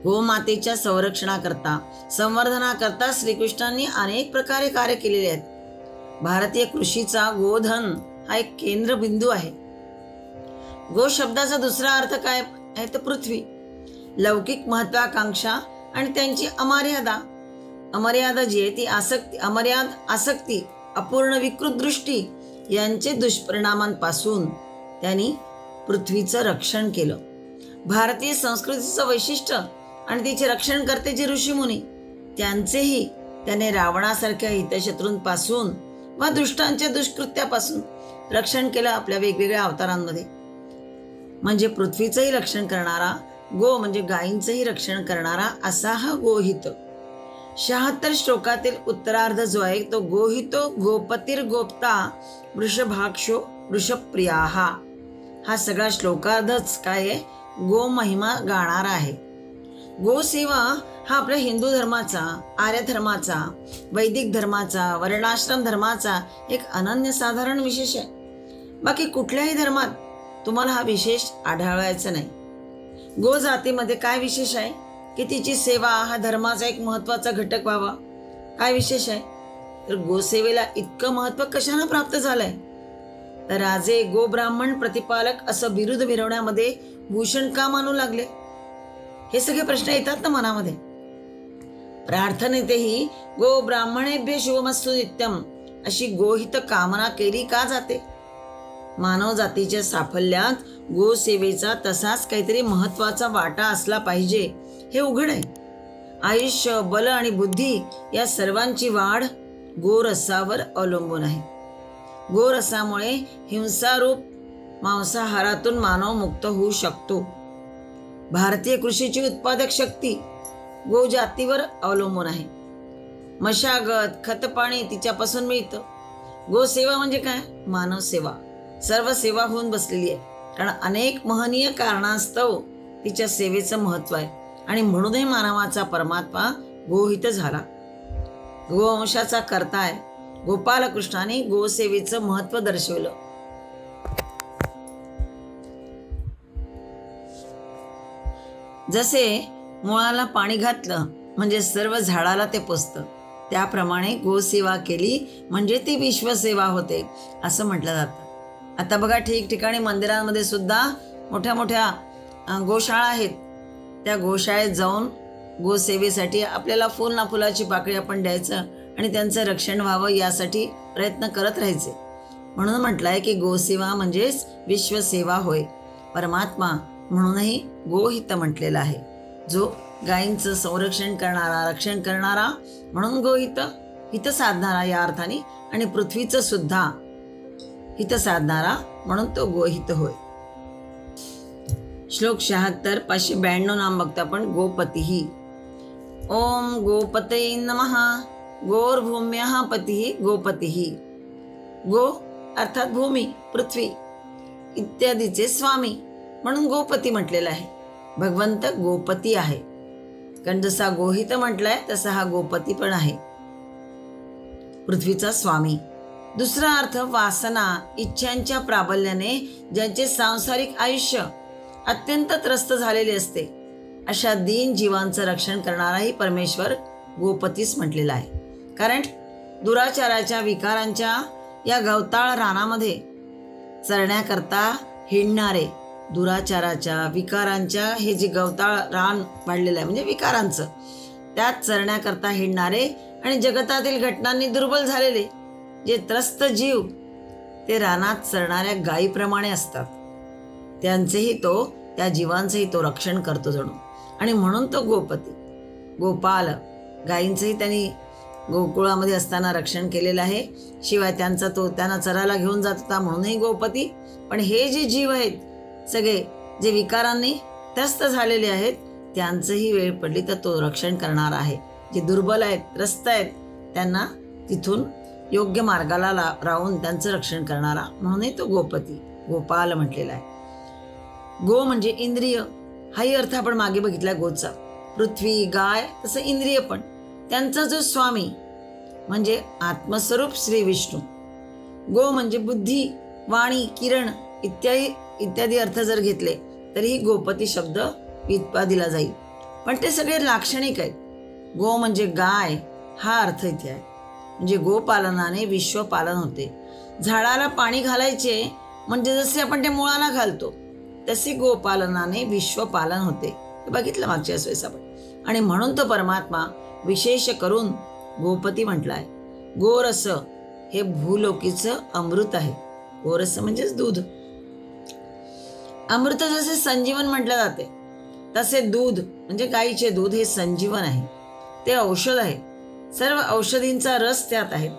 गोमातेच्या संरक्षणाकरता, संवर्धनाकरता श्रीकृष्णांनी अनेक प्रकारे कार्य केलेले आहेत. भारतीय कृषीचा गोधन हा एक केंद्रबिंदू आहे. गो शब्दाचा दुसरा अर्थ काय आहे तर पृथ्वी. लौकिक महत्वाकांक्षा आणि त्यांची अमर्यादा जी आहे ती आसक्ती, अपूर्ण विकृत दृष्टी यांचे दुष्परिणामांपासून त्यांनी पृथ्वीचं रक्षण केलं. भारतीय संस्कृतीचं वैशिष्ट्य आणि तिचे रक्षण करते जे ऋषीमुनी, त्यांचेही त्याने रावणासारख्या हितशत्रूंपासून व दुष्टांच्या दुष्कृत्यापासून रक्षण केलं आपल्या वेगवेगळ्या अवतारांमध्ये. म्हणजे पृथ्वीचंही रक्षण करणारा गो, म्हणजे गायींचंही रक्षण करणारा असा हा गोहित. 76 श्लोकातील उत्तरार्ध जो आहे तो गोहितो गोपतीर गोप्ता वृषभाक्षो वृषप्रियाः, हा सगळा श्लोकार्धच काय आहे, गो महिमा गाणारा आहे. गोसेवा हा आपल्या हिंदू धर्माचा, आर्य धर्माचा, वैदिक धर्माचा, वर्णाश्रम धर्माचा एक अनन्यसाधारण विशेष आहे. बाकी कुठल्याही धर्मात तुम्हाला हा विशेष आढळायचा नाही. गो जातीमध्ये काय विशेष आहे की तिची सेवा हा धर्माचा एक महत्वाचा घटक व्हावा. काय विशेष आहे तर गोसेवेला इतकं महत्व कशाने प्राप्त झालंय तर राजे गो ब्राह्मण प्रतिपालक असं बिरुद मिरवण्यामध्ये भूषण का मानू लागले, हे सगळे प्रश्न येतात ना मनामध्ये. प्रार्थनेतही गो ब्राह्मणेभ्य शुभमस्तु नित्यम अशी गोहित कामना केली का जाते. मानव जातीच्या साफल्यात गोसेवेचा तसाच काहीतरी महत्वाचा वाटा असला पाहिजे हे उघड आहे. आयुष्य, बल आणि बुद्धी या सर्वांची वाढ गोरसावर अवलंबून आहे. गोरसामुळे हिंसारूप मांसाहारातून मानव मुक्त होऊ शकतो. भारतीय कृषीची उत्पादक शक्ती गोजातीवर अवलंबून आहे. मशागत, खतपाणी तिच्यापासून मिळतं. गोसेवा म्हणजे काय? मानव सेवा. सर्व सेवा होऊन बसलेली आहे, कारण अनेक महनीय कारणास्तव तिच्या सेवेचं महत्व आहे आणि म्हणूनही मानवाचा परमात्मा गोहित झाला. गोवंशाचा कर्ता आहे. गोपालकृष्णाने गोसेवेचं महत्व दर्शवलं. जसे मुळाला पाणी घातलं म्हणजे सर्व झाडाला ते पोचतं, त्याप्रमाणे गोसेवा केली म्हणजे ती विश्वसेवा होते असं म्हटलं जातं. आता बघा, ठिकठिकाणी मंदिरांमध्ये सुद्धा मोठ्या मोठ्या गोशाळा आहेत. त्या गोशाळेत जाऊन गोसेवेसाठी आपल्याला फुल ना फुलाची पाकळी आपण द्यायचं आणि त्यांचं रक्षण व्हावं यासाठी प्रयत्न करत राहायचे. म्हणून म्हटलं आहे की गोसेवा म्हणजेच विश्वसेवा होय. परमात्मा म्हणूनही गोहित म्हटलेलं आहे. जो गायींचं संरक्षण करणारा, रक्षण करणारा म्हणून गोहित, हित साधणारा या अर्थाने, आणि पृथ्वीचं सुद्धा हित साधणारा म्हणून तो गोहित होय. श्लोक 76 592 नाम बघतो आपण. गोपती. ओम गोपते नमः. गोर्भूम्यः पती गोपती. गो अर्थात भूमी, पृथ्वी इत्यादीचे स्वामी म्हणून गोपती म्हटलेलं आहे. भगवंत गोपती आहे, कारण जसा गोहित म्हटलाय तसा हा गोपती पण आहे, पृथ्वीचा स्वामी. दुसरा अर्थ वासना, इच्छांच्या प्राबल्याने ज्यांचे सांसारिक आयुष्य अत्यंत त्रस्त झालेले असते अशा दीन जीवांचं रक्षण करणाराही परमेश्वर गोपतीस म्हटलेला आहे. कारण दुराचाराच्या विकारांच्या या गवताळ रानामध्ये चरण्याकरता हिंडणारे, दुराचाराच्या विकारांच्या हे जे गवताळ रान वाढलेलं आहे म्हणजे विकारांचं, त्यात चरण्याकरता हिंडणारे आणि जगतातील घटनांनी दुर्बल झालेले जे त्रस्त जीव ते रानात चरणाऱ्या गायीप्रमाणे असतात. त्यांचेही तो, त्या जीवांचंही तो रक्षण करतो जणू, आणि म्हणून तो गोपती. गोपाल, गायींचंही त्यांनी गोकुळामध्ये असताना रक्षण केलेलं आहे. शिवाय त्यांना चरायला घेऊन जात होता म्हणूनही गोपती. पण हे जे जीव आहेत सगळे जे विकारांनी त्रस्त झालेले आहेत त्यांचंही वेळ पडली तर तो रक्षण करणार आहे. जे दुर्बल आहेत, त्रस्त आहेत, त्यांना तिथून योग्य मार्गाला राहून त्यांचं रक्षण करणारा म्हणूनही तो गोपती, गोपाल म्हटलेला आहे. गो म्हणजे इंद्रिय, हाही अर्थ आपण मागे बघितला गोचा. पृथ्वी, गाय, तसं इंद्रिय पण. त्यांचा जो स्वामी म्हणजे आत्मस्वरूप श्री विष्णू. गो म्हणजे बुद्धी, वाणी, किरण इत्यादी अर्थ जर घेतले तरीही गोपती शब्द वितपा दिला जाईल, पण ते सगळे लाक्षणिक आहेत. गो म्हणजे गाय हा अर्थ इथे आहे. म्हणजे गोपालनाने विश्वपालन होते. झाडाला पाणी घालायचे म्हणजे जसे आपण ते मुळाला घालतो तसे गोपालनाने विश्वपालन होते. हे बघितलं मागच्या वेळेस आपण. आणि म्हणून तो परमात्मा विशेष करून गोपती म्हटलाय. गोरस हे भूलोकीचं अमृत आहे. गोरस म्हणजेच दूध. अमृत जसे संजीवन म्हटलं जाते तसे दूध म्हणजे गाईचे दूध हे संजीवन आहे. ते औषध आहे. सर्व औषधींचा रस त्यात आहे.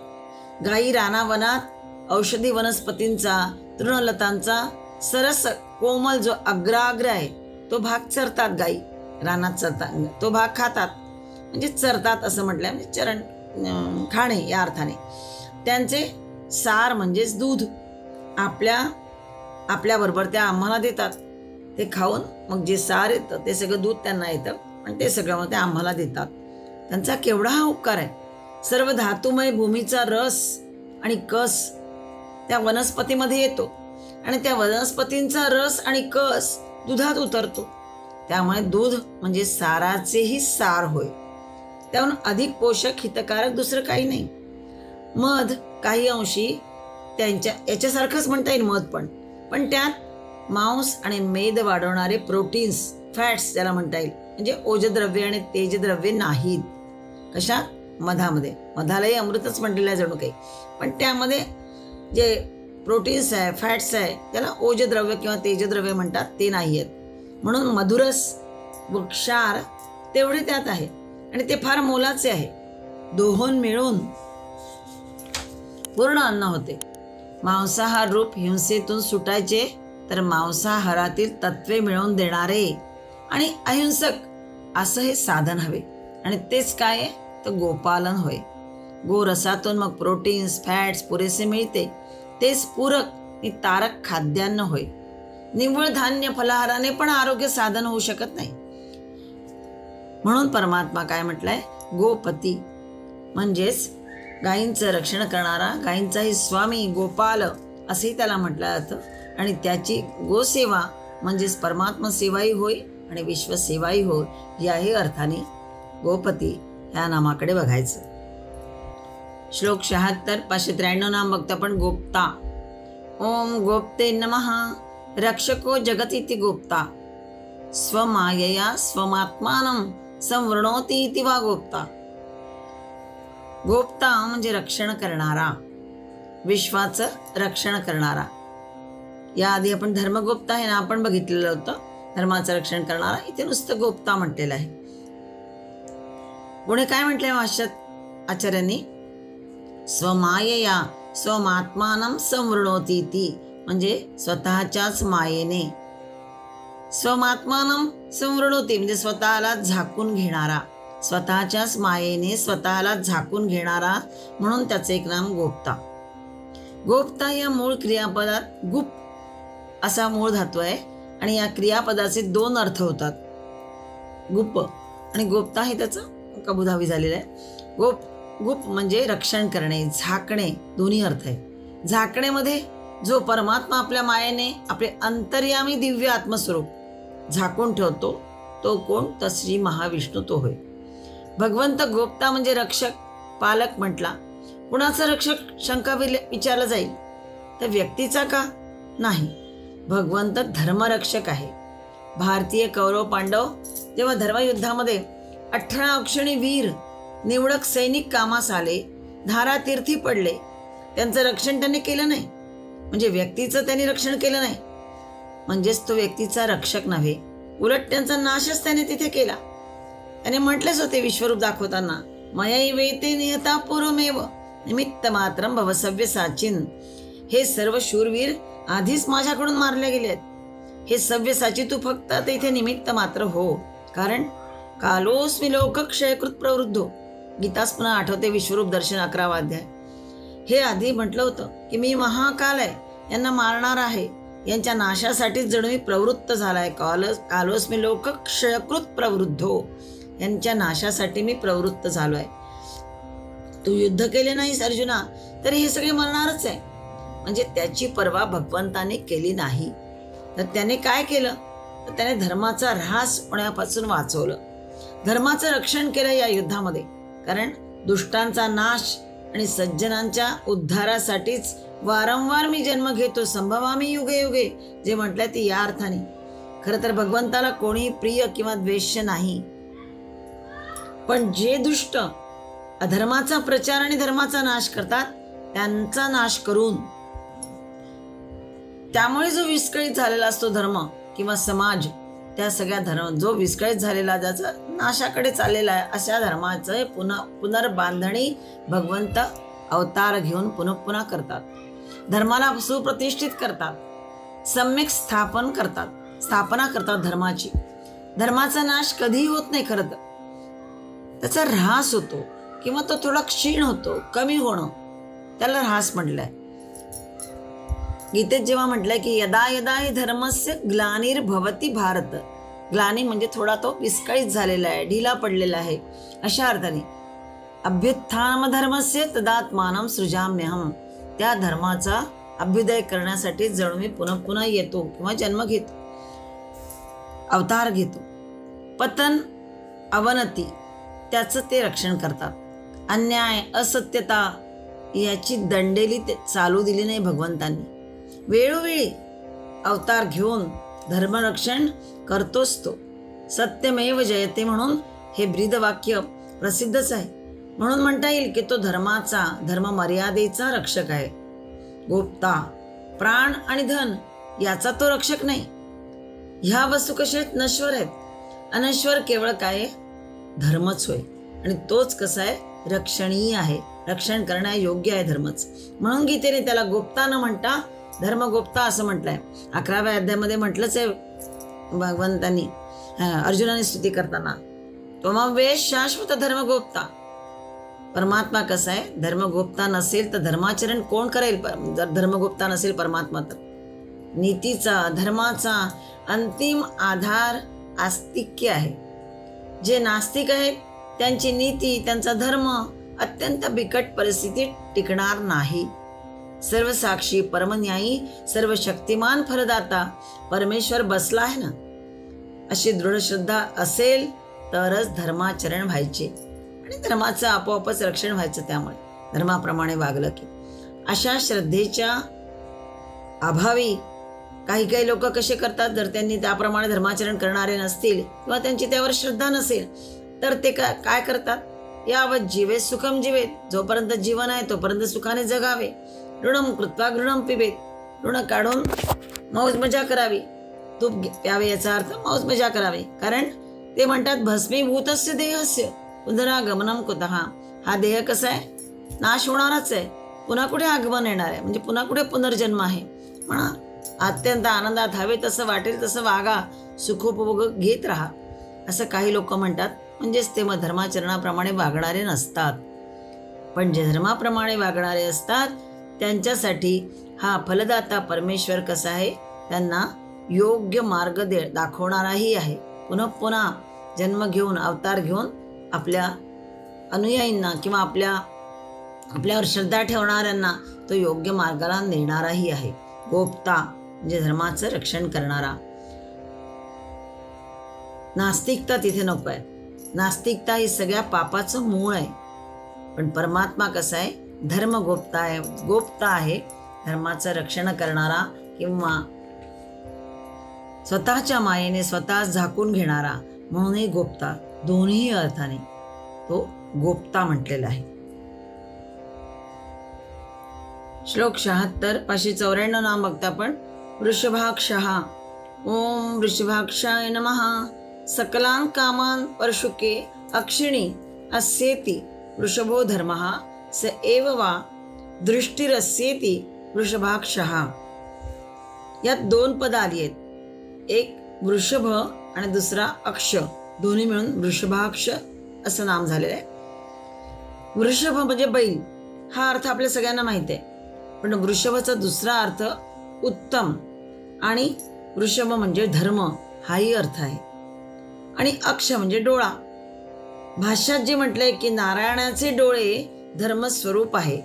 गायी रानावनात औषधी वनस्पतींचा, तृणलतांचा सरस कोमल जो अग्राग्र आहे तो भाग चरतात. गायी रानात चरतात, तो भाग खातात, म्हणजे चरतात असं म्हटलंय. म्हणजे चरण खाणे या अर्थाने. त्यांचे सार म्हणजेच दूध आपल्याबरोबर त्या आम्हाला देतात. ते खाऊन मग जे सार येतं ते सगळं दूध त्यांना येतं आणि ते सगळं मग ते आम्हाला देतात. त्यांचा केवढा हा उपकार आहे. सर्व धातुमय भूमीचा रस आणि कस त्या वनस्पतीमध्ये येतो आणि त्या वनस्पतींचा रस आणि कस दुधात उतरतो. त्यामुळे दूध म्हणजे साराचेही सार होय. त्याहून अधिक पोषक, हितकारक दुसरं काही नाही. मध काही अंशी याच्यासारखंच म्हणता येईल मध, पण त्यात मांस आणि मेद वाढवणारे प्रोटीन्स, फॅट्स ज्याला म्हणता येईल, म्हणजे ओजद्रव्य आणि तेजद्रव्य नाहीत. कशात? मधामध्ये. मधालाही अमृतच म्हटलेलं आहे जणू काही, पण त्यामध्ये जे प्रोटीन्स आहे, फॅट्स आहे, त्याला ओजद्रव्य किंवा तेजद्रव्य म्हणतात, ते नाही आहेत. म्हणून मधुरस व क्षार तेवढे त्यात आहे आणि ते फार मोलाचे आहे. दोहों मिळून पूर्ण अन्न होते. मांसाहार रूप हिंसेतून सुटायचे तर मांसाहारातील तत्वे मिळवून देणारे आणि अहिंसक असं हे साधन हवे. आणि तेच काय आहे तर गोपालन होय. गोरसातून मग प्रोटीन्स फॅट्स पुरेसे मिळते, तेच पूरक आणि तारक खाद्यान्न होय. निव्वळ धान्य फलाहाराने पण आरोग्य साधन होऊ शकत नाही. म्हणून परमात्मा काय म्हटलंय, गोपती म्हणजेच गायींचं रक्षण करणारा, गायींचाही स्वामी गोपाल असेही त्याला म्हटलं जातं. आणि त्याची गोसेवा म्हणजेच परमात्मा सेवाही होय आणि विश्वसेवाही होय. याही अर्थाने गोपती या नामाकडे बघायचं. श्लोक 76 593 नाम बघतो आपण. गोप्ता. ओम गोप्ते नमः. रक्षको जगतीति गोप्ता. स्वमायया स्वमात्मानं संवृणोति इति वा गोप्ता. गोप्ता म्हणजे रक्षण करणारा, विश्वाचं रक्षण करणारा. याआधी आपण धर्मगोप्ता हे नाव आपण बघितलेलं होतं, धर्माचं रक्षण करणारा. इथे नुसतं गोप्ता म्हटलेलं आहे. पुढे काय म्हटलंय भाष्यात आचार्यांनी, स्वमायया स्वमात्मानं संवृणोति इति, म्हणजे स्वतःच्याच मायेने, स्वमात्मानं संवृणोति म्हणजे स्वतःला झाकून घेणारा, स्वतःच्याच मायेने स्वतःला झाकून घेणारा, म्हणून त्याचे एक नाम गोप्ता. गोप्ता या मूळ क्रियापदात गुप असा मूळ धातू आहे आणि या क्रियापदाचे दोन अर्थ होतात, गुप आणि गोप्ता हे त्याचं कबुधावी झालेलं आहे. गुप म्हणजे रक्षण करणे, झाकणे, दोन्ही अर्थ आहे. झाकणेमध्ये जो परमात्मा आपल्या मायेने आपले अंतर्यामी दिव्य आत्मस्वरूप झाकून ठेवतो तो कोण, तर श्री महाविष्णू तो होय. भगवंत गोप्ता म्हणजे रक्षक, पालक म्हटला. कुणाचा रक्षक शंका विचारला जाईल तर व्यक्तीचा का, नाही, भगवंत धर्मरक्षक आहे. भारतीय कौरव पांडव जेव्हा धर्मयुद्धामध्ये 18 अक्षणी वीर निवडक सैनिक कामास आले, धारातीर्थी पडले, त्यांचं रक्षण त्यांनी केलं नाही, म्हणजे व्यक्तीचं त्यांनी रक्षण केलं नाही, म्हणजेच तो व्यक्तीचा रक्षक नव्हे, उलट त्यांचा नाशच त्याने तिथे केला. त्याने म्हटलेच होते विश्वरूप दाखवताना, मयैवेते नियता पूर्वमेव निमित्त मात्रम भवसव्य साचिन. हे सर्व शूरवीर आधीच माझ्याकडून मारले गेले आहेत. हे सव्यसाची तू फक्त आता इथे निमित्त मात्र हो, कारण कालोस्मि लोकक्षयकृत प्रवृद्धो. गीताच पुन्हा आठवते, विश्वरूप दर्शन 11वा अध्याय. हे आधी म्हटलं होतं की मी महाकाल आहे, यांना मारणार आहे, यांच्या नाशासाठीच जणू मी प्रवृत्त झालाय. कालोस्मि लोकक्षयकृत प्रवृद्धो, यांच्या नाशासाठी मी प्रवृत्त झालोय. तू युद्ध केले नाहीस अर्जुना तरी हे सगळे मरणारच आहे. म्हणजे त्याची पर्वा भगवंताने केली नाही. तर त्याने काय केलं तर त्याने धर्माचा ऱ्हास होण्यापासून वाचवलं, धर्माचं रक्षण केलं या युद्धामध्ये. कारण दुष्टांचा नाश आणि सज्जनांच्या उद्धारासाठीच वारंवार मी जन्म घेतो, संभवामी युगे युगे, जे म्हटलंय ते या अर्थाने. खरं तर भगवंताला कोणी प्रिय किंवा द्वेष्य नाही, पण जे दुष्ट अधर्माचा प्रचार आणि धर्माचा नाश करतात त्यांचा नाश करून, त्यामुळे जो विस्कळीत झालेला असतो धर्म किंवा समाज, त्या सगळ्या धर्म जो विस्कळीत झालेला ज्याचा नाशाकडे चाललेला आहे, अशा धर्माचं पुनर्बांधणी भगवंत अवतार घेऊन पुन्हा करतात. धर्माला सुप्रतिष्ठित करतात, सम्यक स्थापना करतात धर्माची. धर्माचा नाश कधीही होत नाही. खरं तर त्याचा ऱ्हास होतो किंवा तो थोडा क्षीण होतो, कमी होणं, त्याला ऱ्हास म्हटलंय. गीतेत जेव्हा म्हटलंय की यदा यदा हि धर्मस्य ग्लानिर्भवति भारत, ग्लानी म्हणजे थोडा तो विस्कळीत झालेला आहे, ढिला पडलेला आहे, अशा अर्थाने अभ्युत्थानम धर्मस्य तदात्मानं सृजाम्यहम, त्या धर्माचा अभ्युदय करण्यासाठी जणू मी पुन्हा येतो किंवा जन्म घेतो, अवतार घेतो. पतन अवनती त्याचं ते रक्षण करतात. अन्याय असत्यता याची दंडेली चालू दिली नाही भगवंतांनी. वेळोवेळी अवतार घेऊन धर्मरक्षण करतोच तो. सत्यमेव जयते म्हणून हे ब्रीदवाक्य प्रसिद्धच आहे. म्हणून म्हणता येईल की तो धर्म मर्यादेचा रक्षक आहे. गोप्ता प्राण आणि धन याचा तो रक्षक नाही. ह्या वस्तू कशा आहेत? नश्वर आहेत. अनश्वर केवळ काय आहे? धर्मच होय. आणि तोच कसा आहे? रक्षणीय आहे, रक्षण करण्यायोग्य आहे धर्मच. म्हणून गीतेने त्याला गोप्ता न म्हणता धर्मगोप्ता असं म्हटलंय. 11व्या अध्यायामध्ये म्हटलंच आहे भगवंतांनी, अर्जुनाने स्तुती करताना, त्वमव्येष शाश्वत धर्मगोप्ता. परमात्मा कसा आहे? धर्मगोप्ता नसेल तर धर्माचरण कोण करेल? जर धर्मगोप्ता नसेल परमात्मा तर नीतीचा, धर्माचा अंतिम आधार आस्तिक्य आहे. जे नास्तिक आहेत त्यांची नीती, त्यांचा धर्म अत्यंत बिकट परिस्थितीत टिकणार नाही. सर्व साक्षी, परमन्यायी, सर्व शक्तिमान फलदाता परमेश्वर बसला आहे ना, अशी दृढ श्रद्धा असेल तरच धर्माचरण व्हायचे आणि धर्माचं आपोआपच रक्षण व्हायचं. त्यामुळे धर्माप्रमाणे वागलं की. अशा श्रद्धेच्या अभावी काही लोक कसे करतात, जर त्यांनी त्याप्रमाणे धर्माचरण करणारे नसतील किंवा त्यांची त्यावर श्रद्धा नसेल तर ते काय करतात? यावत जीवे सुखम जीवेत, जोपर्यंत जीवन आहे तोपर्यंत सुखाने जगावे. ऋणम कृत्वा घृणम पिबेत, ऋण काढून मौज मजा करावी. तूप प्यावे याचा अर्थ मौज मजा करावी. कारण ते म्हणतात भस्मीभूतस्य देहस्य पुनरागमनम कुतः. हा देह कसा आहे? नाश होणारच आहे. पुन्हा कुठे आगमन येणार आहे? म्हणजे पुन्हा कुठे पुनर्जन्म आहे? म्हणा अत्यंत आनंदात हवे तसं वाटेल तसं वागा, सुखोपभोग घेत राहा, असं काही लोक म्हणतात. म्हणजेच ते मग धर्माचरणाप्रमाणे वागणारे नसतात. पण जे धर्माप्रमाणे वागणारे असतात त्यांच्यासाठी हा फलदाता परमेश्वर कसा आहे? त्यांना योग्य मार्ग दाखवणाराही आहे. पुन्हा पुन्हा जन्म घेऊन, अवतार घेऊन आपल्या अनुयायींना किंवा आपल्यावर श्रद्धा ठेवणाऱ्यांना तो योग्य मार्गाला नेणाराही आहे. गोप्ता म्हणजे धर्माचं रक्षण करणारा. नास्तिकता तिथे नको आहे. नास्तिकता ही सगळ्या पापाचं मूळ आहे. पण परमात्मा कसा आहे? धर्मगोप्ता आहे, गोप्ता आहे, धर्माचं रक्षण करणारा किंवा स्वतःच्या मायेने स्वतः झाकून घेणारा, म्हणूनही गोप्ता. दोन्ही अर्थाने तो गोप्ता म्हटलेला आहे. श्लोक 76 594 नाम बघता आपण. वृषभाक्षः. ओम वृषभाक्षाय नमः. सकलान कामान परशुके अक्षिणी अस्येति वृषभो धर्मः स एव वा दृष्टिरस्येति वृषभाक्षः. यात 2 पद आली आहेत. एक वृषभ आणि दुसरा अक्ष, दोन्ही मिळून वृषभाक्ष असं नाम झालेलं आहे. वृषभ म्हणजे बैल, हा अर्थ आपल्या सगळ्यांना माहिती आहे. पण वृषभाचा दुसरा अर्थ उत्तम आणि वृषभ म्हणजे धर्म, हाही अर्थ आहे. आणि अक्ष म्हणजे डोळा. भाष्यात जे म्हटलंय की नारायणाचे डोळे धर्मस्वरूप आहे.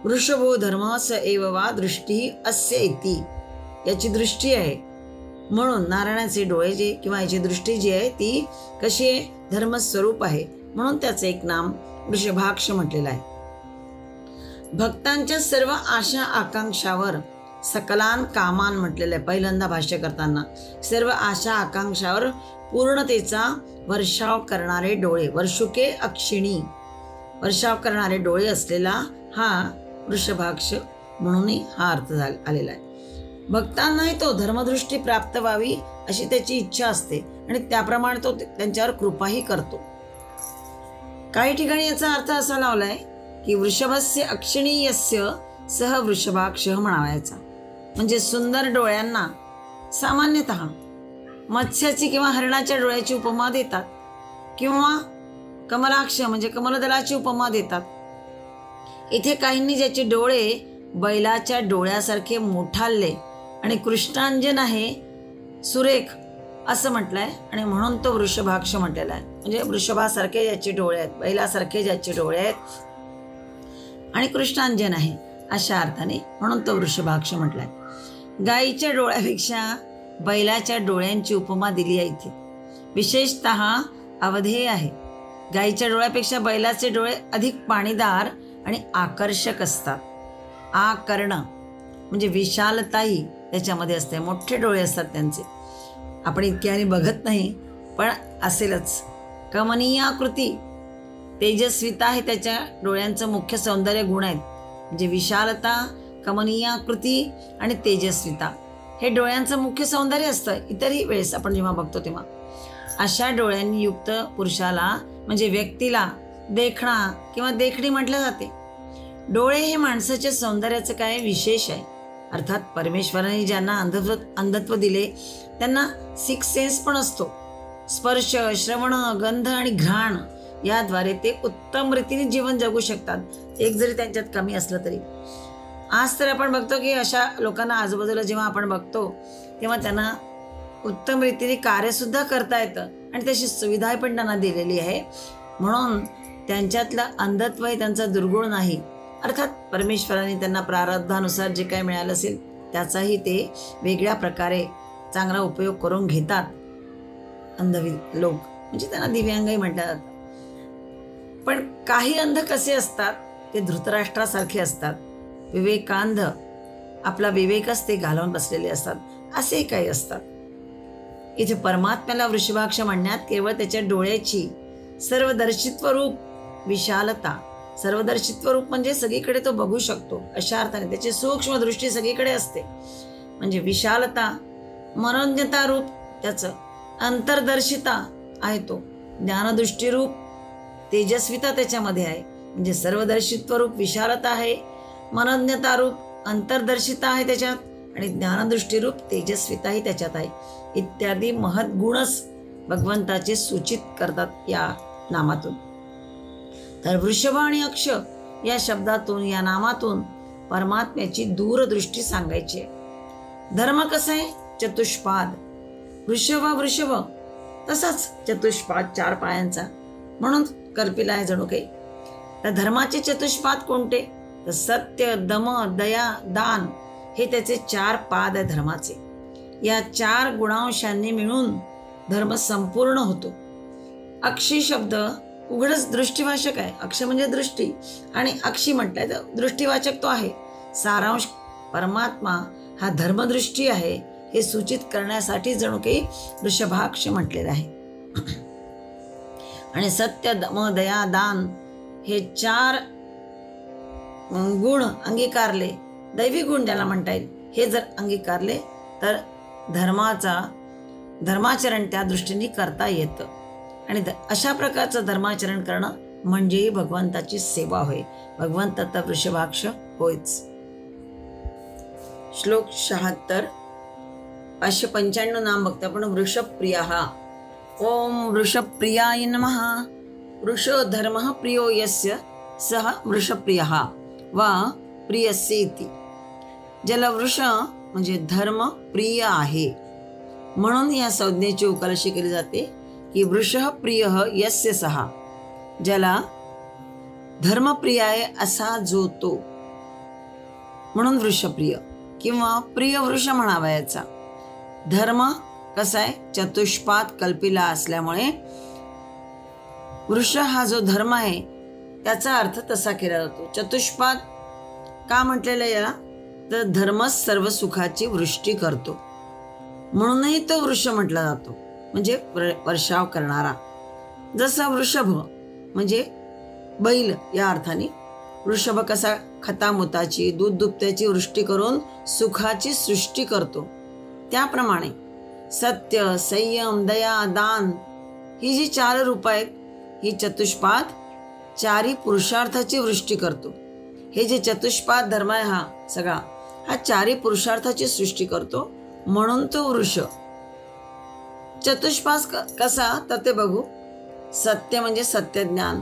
वृषभो धर्म स एव वा दृष्टी अस्य इति. याची दृष्टी आहे म्हणून नारायणाचे डोळे जे किंवा याची दृष्टी जी आहे ती कशी आहे? धर्मस्वरूप आहे, म्हणून त्याचं एक नाम वृषभाक्ष म्हटलेलं आहे. भक्तांच्या सर्व आशा आकांक्षावर सकलान कामान म्हटलेलं आहे पहिल्यांदा भाष्य करताना. सर्व आशा आकांक्षावर पूर्णतेचा वर्षाव करणारे डोळे, वर्षुके अक्षिणी, वर्षाव करणारे डोळे असलेला हा वृषभाक्ष म्हणूनही हा अर्थ आलेला आहे. भक्तांनाही तो धर्मदृष्टी प्राप्त व्हावी अशी त्याची इच्छा असते आणि त्याप्रमाणे तो त्यांच्यावर कृपाही करतो. काही ठिकाणी याचा अर्थ असा लावलाय की वृषभस्य अक्षिणीयस्य सह वृषभाक्ष म्हणावायचा. म्हणजे सुंदर डोळ्यांना सामान्यतः मत्स्याची किंवा हरणाच्या डोळ्याची उपमा देतात किंवा कमलाक्ष म्हणजे कमलदलाची उपमा देतात. इथे काहींनी ज्याचे डोळे बैलाच्या डोळ्यासारखे मोठालले आणि कृष्णांजन आहे, सुरेख असं म्हटलंय आणि म्हणून तो वृषभाक्ष म्हटलेला आहे. म्हणजे वृषभासारखे ज्याचे डोळे आहेत, बैलासारखे ज्याचे डोळे आहेत आणि कृष्णांजन आहे अशा अर्थाने म्हणून तो वृषभाक्ष म्हटलाय. गायीच्या डोळ्यापेक्षा बैलाच्या डोळ्यांची उपमा दिली आहे इथे. विशेषतः अवधेय आहे. गायीच्या डोळ्यापेक्षा बैलाचे डोळे अधिक पाणीदार आणि आकर्षक असतात. आकर्ण म्हणजे विशालताही त्याच्यामध्ये असते. मोठे डोळे असतात त्यांचे, आपण इतक्याने बघत नाही पण असेलच. कमनीयाकृती, तेजस्विता हे त्याच्या डोळ्यांचं मुख्य सौंदर्य गुण आहेत. म्हणजे विशालता कमनीयाकृती आणि तेजस्विता हे डोळ्यांचं मुख्य सौंदर्य असतं. इतरही वेळेस आपण जेव्हा बघतो तेव्हा अशा डोळ्यांनी युक्त पुरुषाला म्हणजे व्यक्तीला देखणा किंवा देखणी म्हटलं जाते. डोळे हे माणसाच्या सौंदर्याचं काय विशेष आहे. अर्थात परमेश्वराने ज्यांना अंधत्व दिले त्यांना सिक्स सेन्स पण असतो. स्पर्श, श्रवण, गंध आणि घ्राण याद्वारे ते उत्तम रीतीने जीवन जगू शकतात, एक जरी त्यांच्यात कमी असलं तरी. आज तर आपण बघतो की अशा लोकांना आजूबाजूला जेव्हा आपण बघतो तेव्हा त्यांना उत्तम रीतीने कार्यसुद्धा करता येतं आणि तशी सुविधा पण त्यांना दिलेली आहे. म्हणून त्यांच्यातलं अंधत्व हे त्यांचा दुर्गुण नाही. अर्थात परमेश्वराने त्यांना प्रारब्धानुसार जे काही मिळालं असेल त्याचाही ते वेगळ्या प्रकारे चांगला उपयोग करून घेतात. अंध लोक म्हणजे त्यांना दिव्यांगही म्हटलं जातं. पण काही अंध कसे असतात ते धृतराष्ट्रासारखे असतात. विवेकांध, आपला विवेकच ते घालवून बसलेले असतात. असे काही असतात. इथे परमात्म्याला वृषभाक्ष म्हणण्यात केवळ त्याच्या डोळ्याची सर्वदर्शित्व रूप विशालता, सर्वदर्शित्व रूप म्हणजे सगळीकडे तो बघू शकतो अशा अर्थाने त्याची सूक्ष्म दृष्टी सगळीकडे असते म्हणजे विशालता, मनोज्ञता रूप त्याचं, अंतर्दर्शिता आहे तो, ज्ञानदृष्टी रूप तेजस्विता त्याच्यामध्ये आहे. म्हणजे सर्वदर्शित्व रूप विशालता आहे, मनोज्ञता रूप अंतर्दर्शिता आहे त्याच्यात आणि ज्ञानदृष्टी रूप तेजस्विताही त्याच्यात आहे. इत्यादी महत् गुणच भगवंताचे सूचित करतात या नामातून. तर वृषभ आणि अक्ष या शब्दातून, या नामातून परमात्म्याची दूरदृष्टी सांगायची आहे. धर्म कसा आहे? चतुष्पाद. वृषभ तसाच चतुष्पाद, 4 पायांचा, म्हणून कल्पिला आहे जणू काही. तर धर्माचे चतुष्पाद कोणते? तर सत्य, दम, दया, दान हे त्याचे 4 पाद आहे धर्माचे. या 4 गुणांशांनी मिळून धर्म संपूर्ण होतो. अक्षी शब्द उघडच दृष्टीवाचक आहे. अक्ष म्हणजे दृष्टी आणि अक्षी म्हटलंय तर दृष्टीवाचक तो आहे. सारांश परमात्मा हा धर्मदृष्टी आहे हे सूचित करण्यासाठी जणू काही वृषभाक्ष म्हटलेलं आहे. आणि सत्य, दम, दया, दान हे 4 गुण अंगीकारले, दैवी गुण ज्याला म्हणता येईल, हे जर अंगीकारले तर धर्माचरण त्या दृष्टीने करता येतं. आणि अशा प्रकारचं धर्माचरण करणं म्हणजेही भगवंताची सेवा होय. भगवंत तर वृषभाक्ष होयच. श्लोक 76. 595 नाम बघतो आपण. वृषप्रियः. ओम वृषप्रियाय नमः. वृषो धर्मः प्रियो यस्य सः वृषप्रियः वा प्रियस्येति. ज्याला वृष म्हणजे धर्म प्रिय आहे म्हणून या संज्ञेची उकल अशी केली जाते की वृषः प्रियः यस्य सः. ज्याला धर्मप्रिय आहे असा जो तो, म्हणून वृषप्रिय किंवा प्रिय वृष म्हणावा. याचा धर्म कसा आहे? चतुष्पाद कल्पिला असल्यामुळे वृष हा जो धर्म आहे त्याचा अर्थ तसा केला जातो. चतुष्पाद का म्हटलेलं याला? तर धर्मच सर्व सुखाची वृष्टी करतो म्हणूनही तो वृष म्हटला जातो, म्हणजे वर्षाव करणारा. जसा वृषभ म्हणजे बैल या अर्थाने. वृषभ कसा खतामुताची, दूध दुभत्याची वृष्टी करून सुखाची सृष्टी करतो, त्याप्रमाणे सत्य, संयम, दया, दान ही जी 4 रूप आहेत ही चतुष्पाद 4 पुरुषार्थाची वृष्टी करतो. हे जे चतुष्पाद धर्म आहे हा सगळा, हा 4 पुरुषार्थाची सृष्टी करतो म्हणून तो वृष. चतुष्पाद कसा तर ते बघू. सत्य म्हणजे सत्यज्ञान,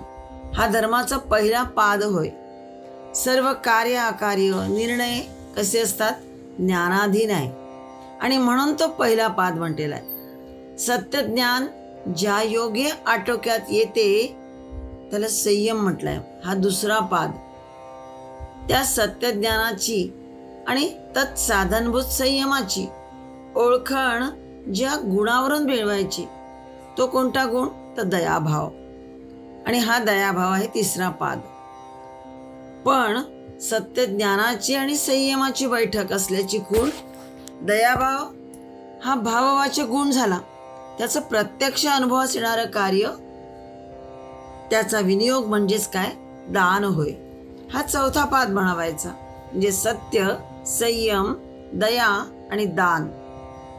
हा धर्माचा पहिला पाद होय. सर्व कार्य अकार्य निर्णय कसे असतात? ज्ञानाधीन आहे आणि म्हणून तो पहिला पाद म्हटलेला आहे. सत्यज्ञान ज्या योगे आटोक्यात येते त्याला संयम म्हटलंय, हा दुसरा पाद. त्या सत्यज्ञानाची आणि तत्साधनभूत संयमाची ओळखण ज्या गुणावरून मिळवायची तो कोणता गुण? तर दयाभाव. आणि हा दयाभाव आहे तिसरा पाद. पण सत्यज्ञानाची आणि संयमाची बैठक असल्याची खूण दयाभाव हा भाववाचक गुण झाला. त्याचं प्रत्यक्ष अनुभवास येणारं कार्य, त्याचा विनियोग म्हणजेच काय? दान होय. हा चौथा पाद म्हणावायचा. म्हणजे सत्य, संयम, दया आणि दान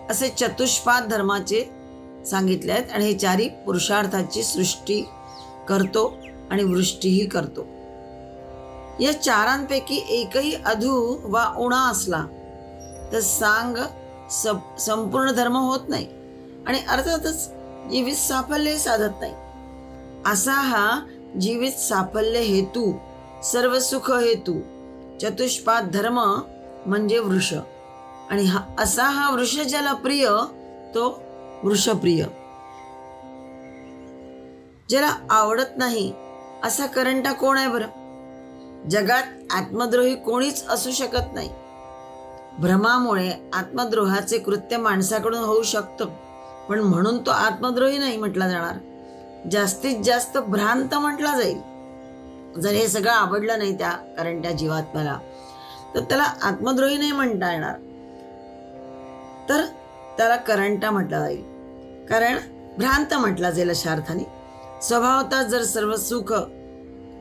असे चतुष्पाद धर्माचे सांगितले आहेत. आणि हे चारी पुरुषार्थाची सृष्टी करतो आणि वृष्टीही करतो. या चारांपैकी एकही अधू वा उणा असला तर सांग संपूर्ण धर्म होत नाही आणि अर्थातच जीवित साफल्य साधत नाही. असा हा जीवित साफल्य हेतू, सर्व सुख हेतू चतुष्पाद धर्म म्हणजे वृष. आणि असा हा वृष ज्याला प्रिय तो वृषप्रिय. ज्याला आवडत नाही असा करंटा कोण आहे बरं? जगात आत्मद्रोही कोणीच असू शकत नाही. भ्रमामुळे आत्मद्रोहाचे कृत्य माणसाकडून होऊ शकतं, पण म्हणून तो आत्मद्रोही नाही म्हटला जाणार. जास्तीत जास्त भ्रांत म्हटला जाईल. जर हे सगळं आवडलं नाही त्या करंट्या जीवात्म्याला तर त्याला आत्मद्रोही नाही म्हणता येणार, तर त्याला करंटा म्हटला जाईल. कारण भ्रांत म्हटला जाईल अशा अर्थाने. स्वभावतः जर सर्व सुख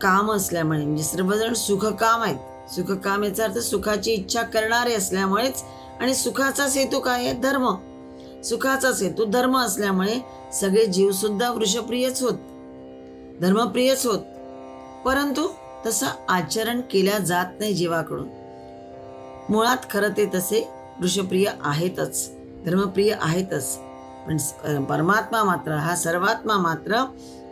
काम असल्यामुळे, म्हणजे सर्वजण सुखकाम आहेत. सुखकाम याचा अर्थ सुखाची इच्छा करणारे असल्यामुळेच, आणि सुखाचाच हेतू काय आहे? धर्म. सुखाचाच हेतू धर्म असल्यामुळे सगळे जीव सुद्धा वृषप्रियच होत, धर्मप्रियच होत. परंतु तसं आचरण केल्या जात नाही जीवाकडून. मुळात खरं ते तसे वृषप्रिय आहेतच, धर्मप्रिय आहेतच. पण परमात्मा मात्र, हा सर्वात्मा मात्र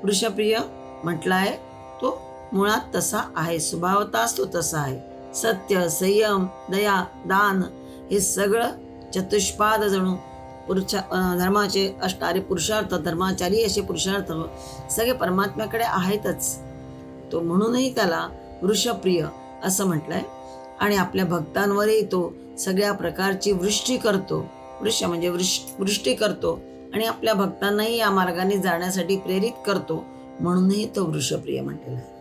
वृषप्रिय म्हटला आहे. तो मुळात तसा आहे, स्वभावताच तो तसा आहे. सत्य, संयम, दया, दान हे सगळं चतुष्पाद जणू धर्माचे असणारे पुरुषार्थ, धर्माचारी असे पुरुषार्थ सगळे परमात्म्याकडे आहेतच. तो म्हणूनही त्याला वृषप्रिय असं म्हटलंय. आणि आपल्या भक्तांवरही तो सगळ्या प्रकारची वृष्टी करतो. वृष म्हणजे वृष्टी करतो आणि आपल्या भक्तांनाही या मार्गाने जाण्यासाठी प्रेरित करतो, म्हणूनही तो वृषप्रिय म्हटलेला आहे.